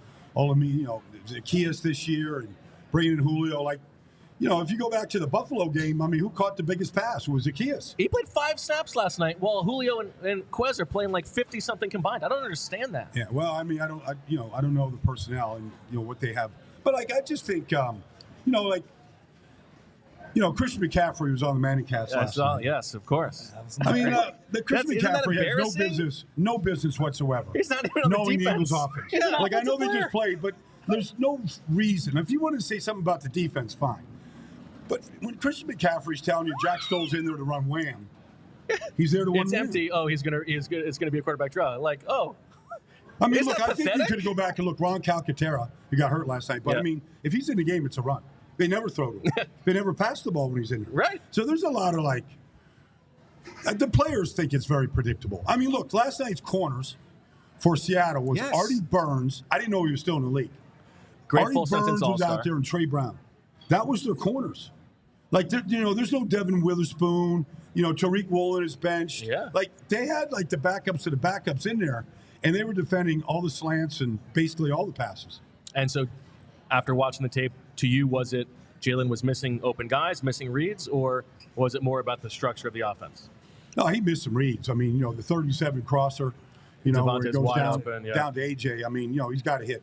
Zacchaeus this year and bringing in Julio. If you go back to the Buffalo game, I mean, who caught the biggest pass? It was Zacchaeus. He played 5 snaps last night while Julio and Quez are playing 50-something combined. I don't understand that. Yeah, well, I mean, I don't know the personnel and, what they have. But, I just think, Christian McCaffrey was on the Manning Cast last night. Yes, of course. I mean, the Christian McCaffrey has no business whatsoever. He's not even on knowing the the defense. Eagles offense. I know they just played, but there's no reason. If you want to say something about the defense, fine. But when Christian McCaffrey's telling you Jack Stoll's in there to run wham, he's there to run It's wham. empty. Oh, it's gonna be a quarterback draw. I mean, look, I think you could go back and look. Ron Calcaterra, who got hurt last night. But, I mean, if he's in the game, it's a run. They never throw to him. They never pass the ball when he's in there. Right. So there's a lot of, the players think it's very predictable. I mean, look, last night's corners for Seattle was Artie Burns. I didn't know he was still in the league. Great Artie full sentence Burns was all-star. out there and Trey Brown. That was their corners. There's no Devin Witherspoon. Tariq Woolen is benched. Yeah. They had, the backups of the backups in there, and they were defending all the slants and basically all the passes. And so after watching the tape, to you, was it Jalen was missing open guys, missing reads, or was it more about the structure of the offense? No, he missed some reads. I mean, the 37 crosser, where Devontae's it goes wide down, open, down to AJ. I mean, he's got to hit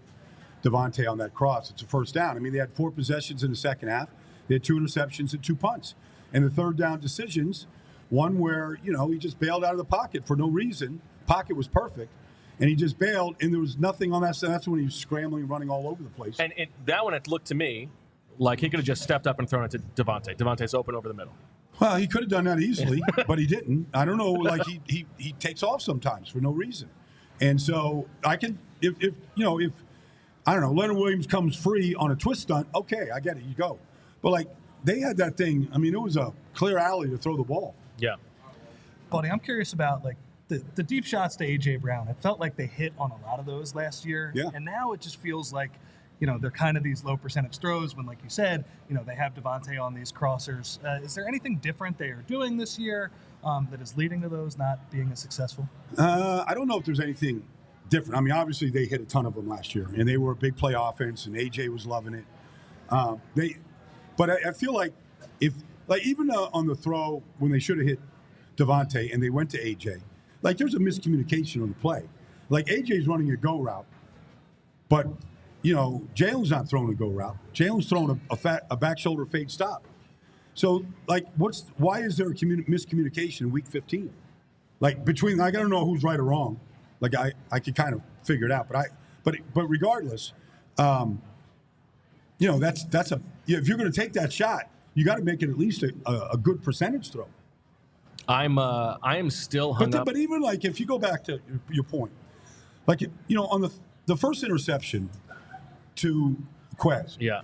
Devontae on that cross. It's a first down. I mean, they had 4 possessions in the second half. They had 2 interceptions and 2 punts. And the third down decisions, one where, he just bailed out of the pocket for no reason. Pocket was perfect. And he just bailed, and there was nothing on that side. That's when he was scrambling, running all over the place. And that one, it looked to me like he could have just stepped up and thrown it to Devontae. Devontae's open over the middle. Well, he could have done that easily, but he didn't. I don't know. He takes off sometimes for no reason. And so I can, if I don't know, Leonard Williams comes free on a twist stunt, okay, I get it. You go. But, they had that thing. I mean, it was a clear alley to throw the ball. Yeah. Buddy, I'm curious about, the deep shots to A.J. Brown. It felt like they hit on a lot of those last year. Yeah. And now it just feels like, they're kind of these low percentage throws when, like you said, they have Devontae on these crossers. Is there anything different they are doing this year that is leading to those not being as successful? I don't know if there's anything different. I mean, obviously they hit a ton of them last year, and they were a big play offense, and A.J. was loving it. But I feel like even on the throw when they should have hit Devontae and they went to A.J., there's a miscommunication on the play. A.J.'s running a go route, but, Jalen's not throwing a go route. Jalen's throwing a back shoulder fade stop. So, why is there a miscommunication in Week 15? Between, I don't know who's right or wrong. I could kind of figure it out, but regardless, that's if you're going to take that shot, you got to make it at least a good percentage throw. I am still hung up. But even if you go back to your point, on the first interception to Quez, Yeah.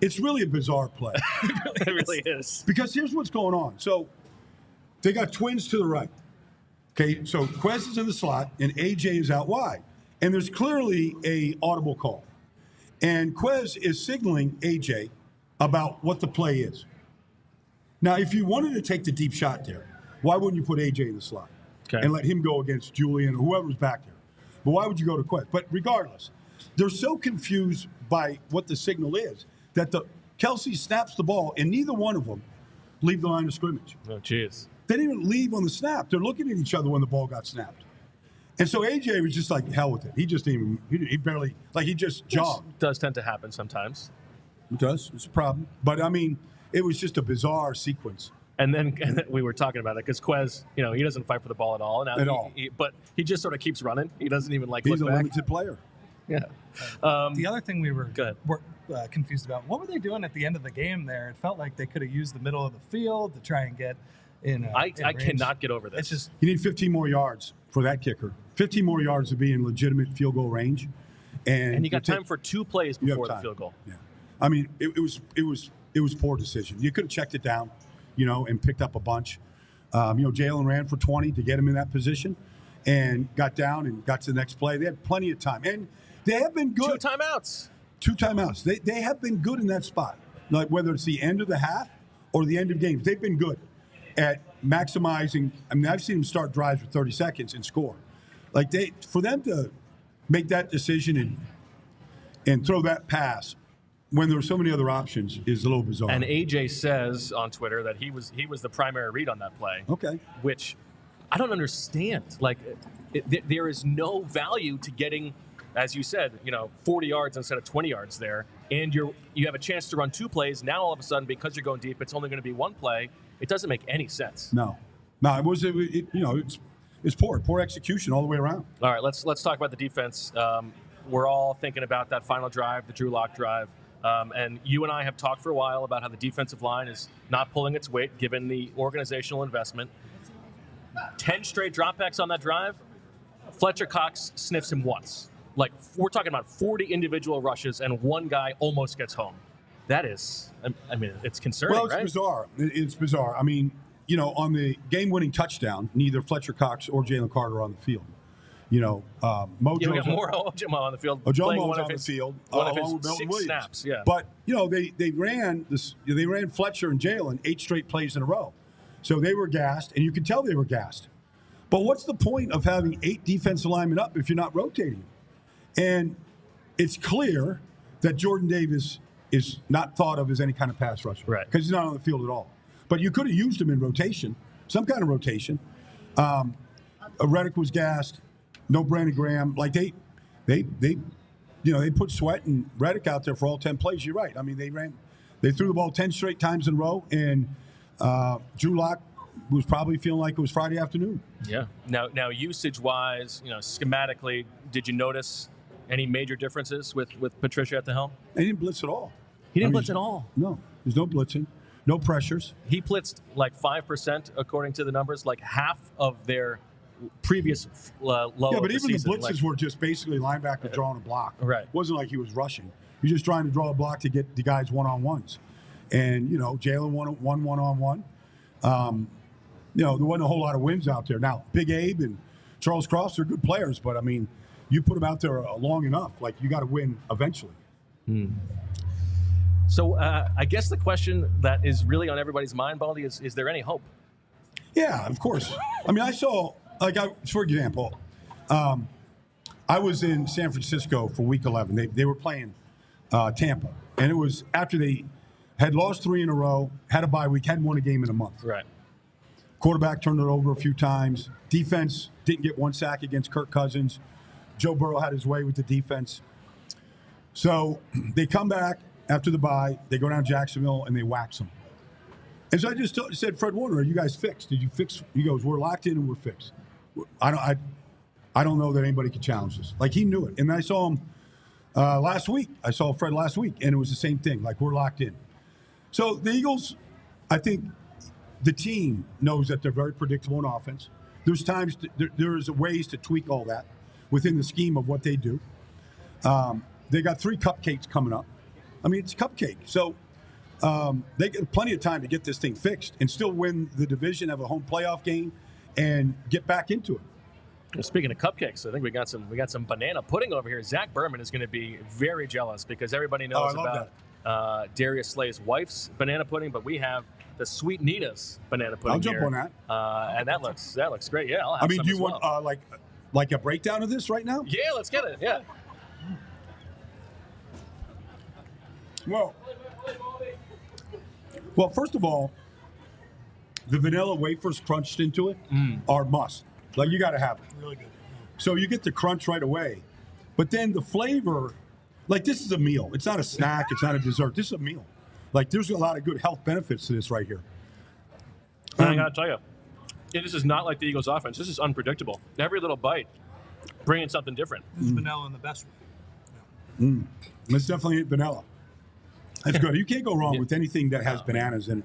it's really a bizarre play. It really is. Because here's what's going on. So they got twins to the right. Okay, so Quez is in the slot and AJ is out wide. And there's clearly a audible call. And Quez is signaling AJ about what the play is. Now, if you wanted to take the deep shot there, why wouldn't you put AJ in the slot and let him go against Julian or whoever's back there? But why would you go to Quez? But regardless, they're so confused by what the signal is that Kelsey snaps the ball, and neither one of them leave the line of scrimmage. Oh, jeez. They didn't even leave on the snap. They're looking at each other when the ball got snapped. And so AJ was just hell with it. He just didn't even, he barely, he just jogged. It does tend to happen sometimes. It does. It's a problem. But, I mean, it was just a bizarre sequence. And then we were talking about it because Quez, he doesn't fight for the ball at all. But he just sort of keeps running. He doesn't even look back. He's a limited player. Yeah. The other thing we were confused about, what were they doing at the end of the game there? It felt like they could have used the middle of the field to try and get in. I cannot get over this. It's just you need 15 more yards for that kicker. 15 more yards to be in legitimate field goal range. And you got time for 2 plays before the field goal. Yeah. I mean, it was poor decision. You could have checked it down, and picked up a bunch. Jalen ran for 20 to get him in that position. and got down and got to the next play. They had plenty of time. And they have been good. Two timeouts. They have been good in that spot. Like whether it's the end of the half or the end of games, they've been good at maximizing. I mean, I've seen them start drives with 30 seconds and score. Like for them to make that decision and throw that pass when there were so many other options is a little bizarre. And AJ says on Twitter that he was the primary read on that play. Okay. Which I don't understand. Like, there is no value to getting, as you said, 40 yards instead of 20 yards there, and you have a chance to run 2 plays. Now all of a sudden, because you're going deep, it's only going to be 1 play. It doesn't make any sense. No, it's poor execution all the way around. All right, let's talk about the defense. We're all thinking about that final drive, the Drew Lock drive. And you and I have talked for a while about how the defensive line is not pulling its weight given the organizational investment. 10 straight dropbacks on that drive. Fletcher Cox sniffs him once. Like, we're talking about 40 individual rushes and 1 guy almost gets home. That is, I mean, it's concerning, well, it's right? bizarre. It's bizarre. I mean, on the game-winning touchdown, neither Fletcher Cox or Jalen Carter are on the field. Mojo's we got more Ojomo on the field. Ojomo's on the field one along of his 6 snaps. Yeah. But they ran this. They ran Fletcher and Jalen 8 straight plays in a row, so they were gassed, and you could tell they were gassed. But what's the point of having 8 defensive linemen up if you're not rotating? And it's clear that Jordan Davis is not thought of as any kind of pass rusher, right? Because he's not on the field at all. But you could have used him in rotation, some kind of rotation. Reddick was gassed. No Brandon Graham. Like they put Sweat and Reddick out there for all 10 plays. You're right. I mean, they threw the ball 10 straight times in a row, and Drew Lock was probably feeling like it was Friday afternoon. Yeah. Now usage-wise, schematically, did you notice any major differences with Patricia at the helm? He didn't blitz at all. He didn't blitz at all. No, there's no blitzing, no pressures. He blitzed like 5% according to the numbers, like half of their previous low. Yeah, but even the season, blitzes were just basically linebacker drawing a block. Right. It wasn't like he was rushing. He was just trying to draw a block to get the guys one-on-ones. And, Jalen won one-on-one. There wasn't a whole lot of wins out there. Now, Big Abe and Charles Cross are good players, but, I mean, you put them out there long enough, like, you got to win eventually. So I guess the question that is really on everybody's mind, Baldy, is there any hope? Yeah, of course. I mean, I saw, for example, I was in San Francisco for Week 11. They were playing Tampa, and it was after they had lost 3 in a row, had a bye week, hadn't won a game in a month. Right. Quarterback turned it over a few times. Defense didn't get 1 sack against Kirk Cousins. Joe Burrow had his way with the defense. So they come back after the bye. They go down to Jacksonville, and they wax them. And so I just said, Fred Warner, are you guys fixed? Did you fix? He goes, we're locked in and we're fixed. I don't know that anybody could challenge this. Like, he knew it. And I saw him last week. I saw Fred last week, and it was the same thing. Like, we're locked in. So the Eagles, I think the team knows that they're very predictable in offense. There's times, there's ways to tweak all that within the scheme of what they do. They got 3 cupcakes coming up. I mean, it's cupcake. So they get plenty of time to get this thing fixed and still win the division, have a home playoff game, and get back into it. Well, speaking of cupcakes, I think we got some banana pudding over here. Zach Berman is going to be very jealous because everybody knows about Darius Slay's wife's banana pudding, but we have the Sweet Nita's banana pudding. I'll jump on that. And that looks great. Yeah, I'll have some. Do you want like a breakdown of this right now? Yeah, let's get it. Yeah. Well, first of all, the vanilla wafers crunched into it are must. Like, you got to have it. Really good. So you get the crunch right away. But then the flavor, like, this is a meal. It's not a snack. It's not a dessert. This is a meal. Like, there's a lot of good health benefits to this right here. I got to tell you, this is not like the Eagles' offense. This is unpredictable. Every little bite, bringing something different. This is vanilla in the best way. It's definitely vanilla. That's good. You can't go wrong with anything that has bananas in it.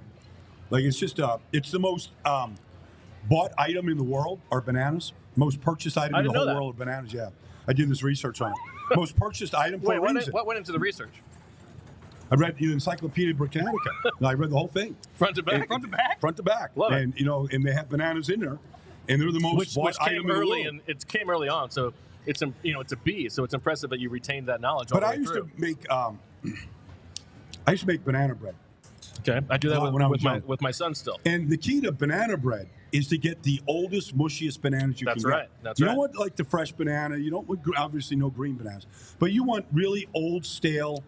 Like, it's just it's the most bought item in the world are bananas. Most purchased item in the whole world are bananas. Yeah, I did this research on it. Most purchased item for a reason. What went into the research? I read the Encyclopedia Britannica. I read the whole thing, front to back. Front to back. Love it. And they have bananas in there, and they're the most which bought came item in the early, world. and it came early on. So it's it's a B. So it's impressive that you retained that knowledge. But all I the way used through. to make banana bread. Okay, I do that when I was with my son still. And the key to banana bread is to get the oldest, mushiest bananas you That's can right. get. That's you right. don't want like the fresh banana. You don't want obviously no green bananas, but you want really old, stale,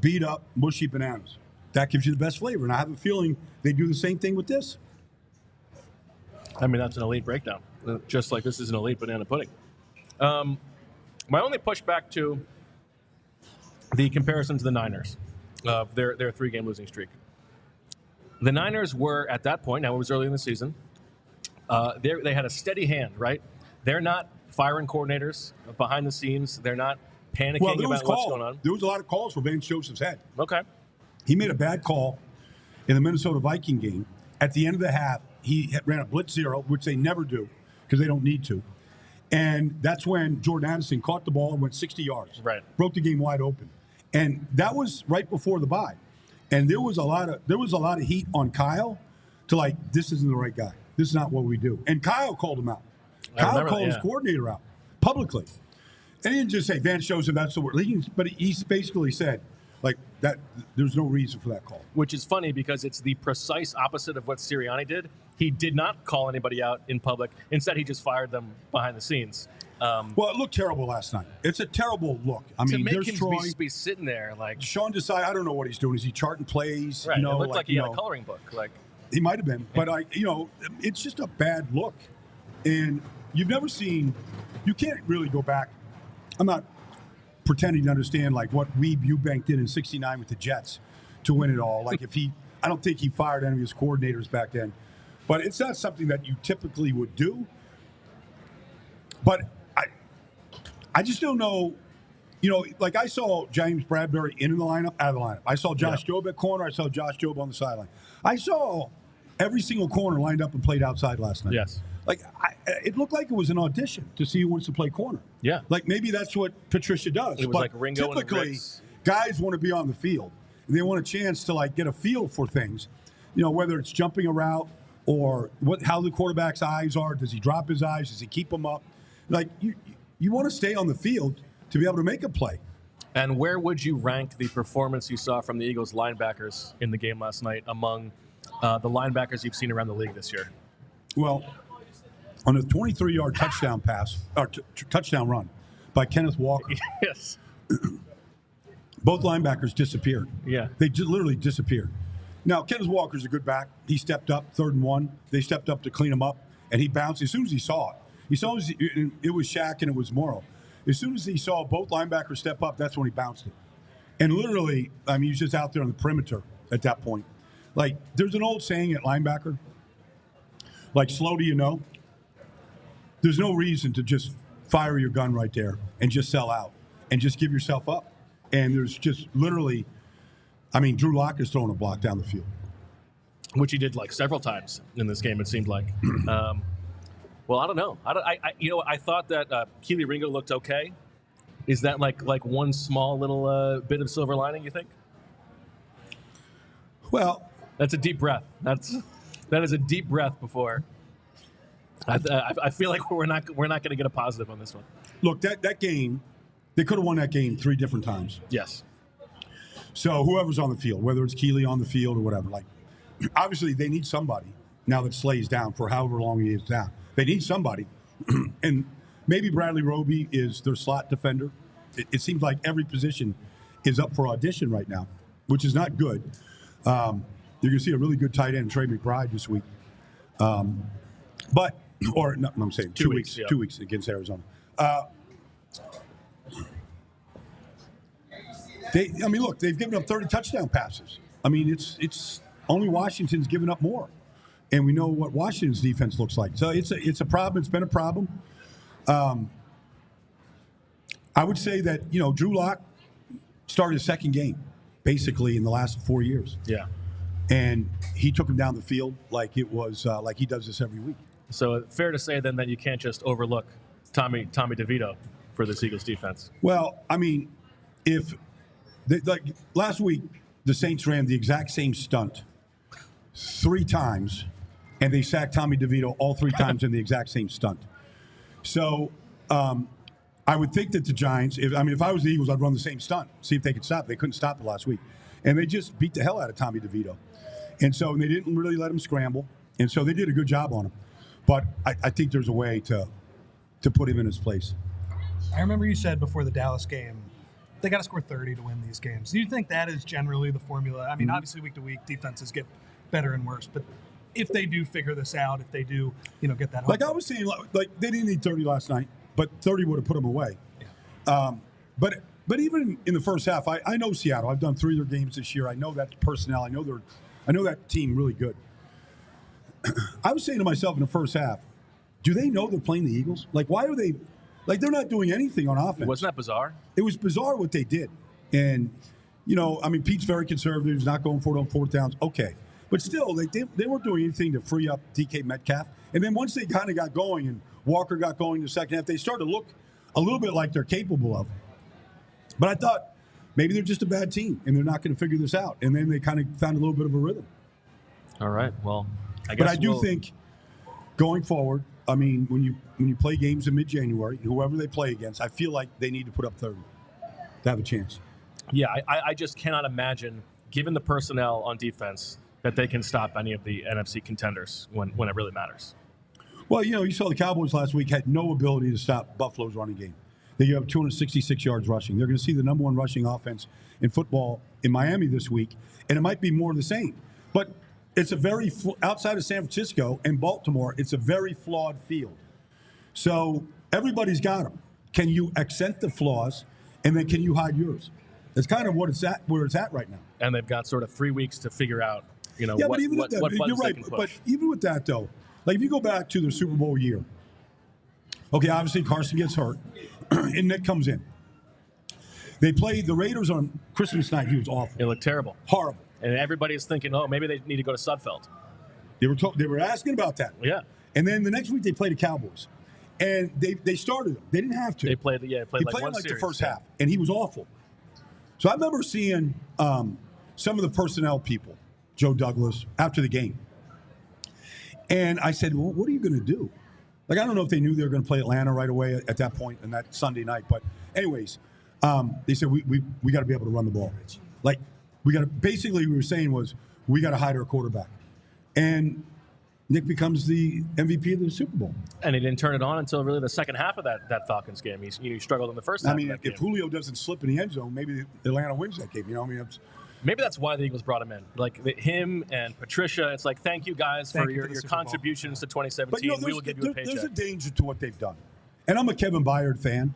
beat up, mushy bananas. That gives you the best flavor. And I have a feeling they do the same thing with this. I mean, that's an elite breakdown, just like this is an elite banana pudding. My only pushback to the comparison to the Niners, their 3-game losing streak. The Niners were, at that point, now it was early in the season, they had a steady hand, right? They're not firing coordinators behind the scenes. They're not panicking about what's going on. There was a lot of calls for Vance Joseph's head. Okay. He made a bad call in the Minnesota Viking game. At the end of the half, he ran a blitz zero, which they never do because they don't need to. And that's when Jordan Addison caught the ball and went 60 yards. Right. Broke the game wide open. And that was right before the bye. And there was a lot of heat on Kyle to like, this isn't the right guy. This is not what we do. And Kyle called him out. Kyle called his coordinator out publicly. And he didn't just say Vance Joseph, that's the word. But he basically said, like, that there's no reason for that call. Which is funny because it's the precise opposite of what Sirianni did. He did not call anybody out in public. Instead, he just fired them behind the scenes. Well, it looked terrible last night. It's a terrible look. I mean, there's Troy. Be sitting there like Sean Desai, I don't know what he's doing. Is he charting plays? Right. You know, it looked like he had a coloring book. Like he might have been, but it's just a bad look. And you've never seen. You can't really go back. I'm not pretending to understand like what Weeb Eubank did in '69 with the Jets to win it all. Like I don't think he fired any of his coordinators back then. But it's not something that you typically would do. But I just don't know. You know, like I saw James Bradbury in the lineup, out of the lineup. I saw Josh Jobe at corner. I saw Josh Jobe on the sideline. I saw every single corner lined up and played outside last night. Yes. Like, it looked like it was an audition to see who wants to play corner. Yeah. Like, maybe that's what Patricia does. It was like Ringo typically, and guys want to be on the field. And they want a chance to, like, get a feel for things. You know, whether it's jumping a route or how the quarterback's eyes are. Does he drop his eyes? Does he keep them up? Like, you want to stay on the field to be able to make a play. And where would you rank the performance you saw from the Eagles linebackers in the game last night among the linebackers you've seen around the league this year? Well, on a 23-yard touchdown pass, or touchdown run by Kenneth Walker. Yes. Both linebackers disappeared. Yeah. They literally disappeared. Now, Kenneth Walker's a good back. He stepped up, 3rd and 1. They stepped up to clean him up, and he bounced as soon as he saw it. He saw it was Shaq and it was Morrow. As soon as he saw both linebackers step up, that's when he bounced it. And literally, I mean, he was just out there on the perimeter at that point. Like, there's an old saying at linebacker, like, slow do you know? There's no reason to just fire your gun right there and just sell out and just give yourself up. And there's just literally, I mean, Drew Lock is throwing a block down the field. Which he did like several times in this game, it seemed like. Well, I don't know. I thought that Keely Ringo looked okay. Is that like one small little bit of silver lining, you think? Well, that's a deep breath. That is a deep breath before. I feel like we're not going to get a positive on this one. Look, that game, they could have won that game 3 different times. Yes. So whoever's on the field, whether it's Keely on the field or whatever, like obviously they need somebody now that Slay's down for however long he is down. They need somebody. And maybe Bradley Roby is their slot defender. It seems like every position is up for audition right now, which is not good. You're going to see a really good tight end, Trey McBride, this week. I'm saying 2 weeks. Yeah. 2 weeks against Arizona. Look, they've given up 30 touchdown passes. I mean, it's only Washington's given up more. And we know what Washington's defense looks like. So it's a problem. It's been a problem. I would say that, Drew Lock started his second game, basically, in the last 4 years. Yeah. And he took him down the field like it was like he does this every week. So fair to say, then, that you can't just overlook Tommy DeVito for this Eagles defense. Well, I mean, last week, the Saints ran the exact same stunt 3 times and they sacked Tommy DeVito all 3 times in the exact same stunt. So I would think that the Giants, if I was the Eagles, I'd run the same stunt, see if they could stop. They couldn't stop it last week. And they just beat the hell out of Tommy DeVito. And so they didn't really let him scramble. And so they did a good job on him. But I think there's a way to put him in his place. I remember you said before the Dallas game, they got to score 30 to win these games. Do you think that is generally the formula? I mean, obviously week to week defenses get better and worse, but if they do figure this out, if they do, get that. Like I was saying, like they didn't need 30 last night, but 30 would have put them away. Yeah. But even in the first half, I know Seattle. I've done 3 of their games this year. I know that personnel. I know that team really good. I was saying to myself in the first half, do they know they're playing the Eagles? Like, why are they? Like, they're not doing anything on offense. Wasn't that bizarre? It was bizarre what they did. And, Pete's very conservative. He's not going for it on 4th downs. Okay. But still, they weren't doing anything to free up DK Metcalf. And then once they kind of got going and Walker got going in the second half, they started to look a little bit like they're capable of. But I thought maybe they're just a bad team and they're not going to figure this out. And then they kind of found a little bit of a rhythm. All right. Well, I guess. But I do think going forward, when you play games in mid-January, whoever they play against, I feel like they need to put up 30 to have a chance. Yeah, I just cannot imagine, given the personnel on defense, that they can stop any of the NFC contenders when it really matters. Well, you saw the Cowboys last week had no ability to stop Buffalo's running game. They have 266 yards rushing. They're going to see the number 1 rushing offense in football in Miami this week, and it might be more of the same. But it's a very outside of San Francisco and Baltimore, it's a very flawed field. So everybody's got them. Can you accent the flaws, and then can you hide yours? That's kind of where it's at right now. And they've got sort of 3 weeks to figure out, but even what buttons you're right. they can push. But even with that, though, like if you go back to the Super Bowl year, okay, obviously Carson gets hurt, and Nick comes in. They played the Raiders on Christmas night. He was awful. It looked terrible. Horrible. And everybody's thinking, maybe they need to go to Sudfeld. They were asking about that. Yeah. And then the next week they played the Cowboys. And they started him. They didn't have to. They played he like played one like series. the first half, and he was awful. So I remember seeing some of the personnel people, Joe Douglas, after the game. And I said, well, what are you going to do? Like, I don't know if they knew they were going to play Atlanta right away at that point in that Sunday night. But anyways, they said, we got to be able to run the ball. Like, basically we were saying was, we got to hide our quarterback. And Nick becomes the MVP of the Super Bowl. And he didn't turn it on until really the second half of that Falcons game. He struggled in the first half. I mean, if Julio doesn't slip in the end zone, maybe Atlanta wins that game. Maybe that's why the Eagles brought him in. Like him and Patricia, it's like, thank you guys for your contributions to 2017. But, we will give you a paycheck. There's a danger to what they've done. And I'm a Kevin Byard fan.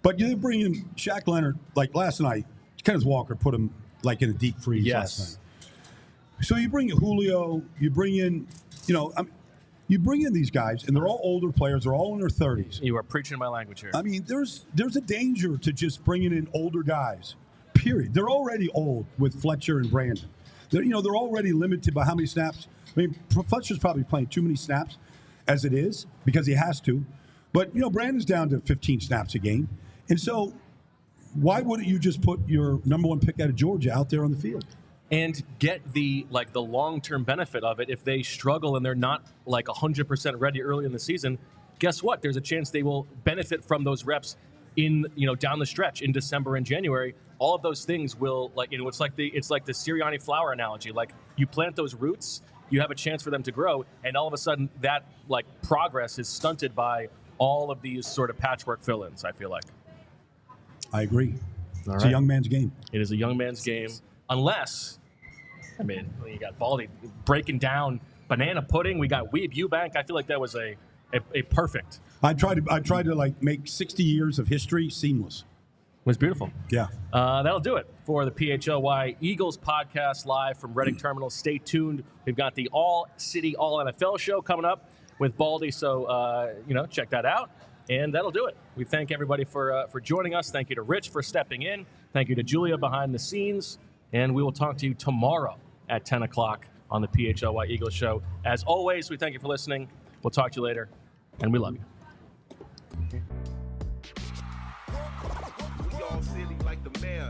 But they bring in Shaq Leonard, like last night, Kenneth Walker put him like in a deep freeze last night. So you bring in Julio, you bring in these guys, and they're all older players. They're all in their 30s. You are preaching my language here. I mean, there's a danger to just bringing in older guys, period. They're already old with Fletcher and Brandon. They're already limited by how many snaps. I mean, Fletcher's probably playing too many snaps as it is because he has to. But, Brandon's down to 15 snaps a game. And so why wouldn't you just put your number 1 pick out of Georgia out there on the field? And get the long-term benefit of it. If they struggle and they're not 100% ready early in the season, guess what? There's a chance they will benefit from those reps in down the stretch in December and January. All of those things will it's like the Sirianni flower analogy. Like you plant those roots, you have a chance for them to grow, and all of a sudden that progress is stunted by all of these sort of patchwork fill-ins. I feel like. I agree. It's a young man's game. It is a young man's game, unless. I mean, you got Baldy breaking down banana pudding. We got Weeb Eubank. I feel like that was a perfect. I tried to make 60 years of history seamless. It was beautiful. Yeah. That'll do it for the PHLY Eagles podcast live from Reading Terminal. Stay tuned. We've got the All-City All-NFL show coming up with Baldy, so check that out. And that'll do it. We thank everybody for joining us. Thank you to Rich for stepping in. Thank you to Julia behind the scenes. And we will talk to you tomorrow at 10 o'clock on the PHLY Eagles show. As always, we thank you for listening. We'll talk to you later, and we love you. We all silly like the mayor.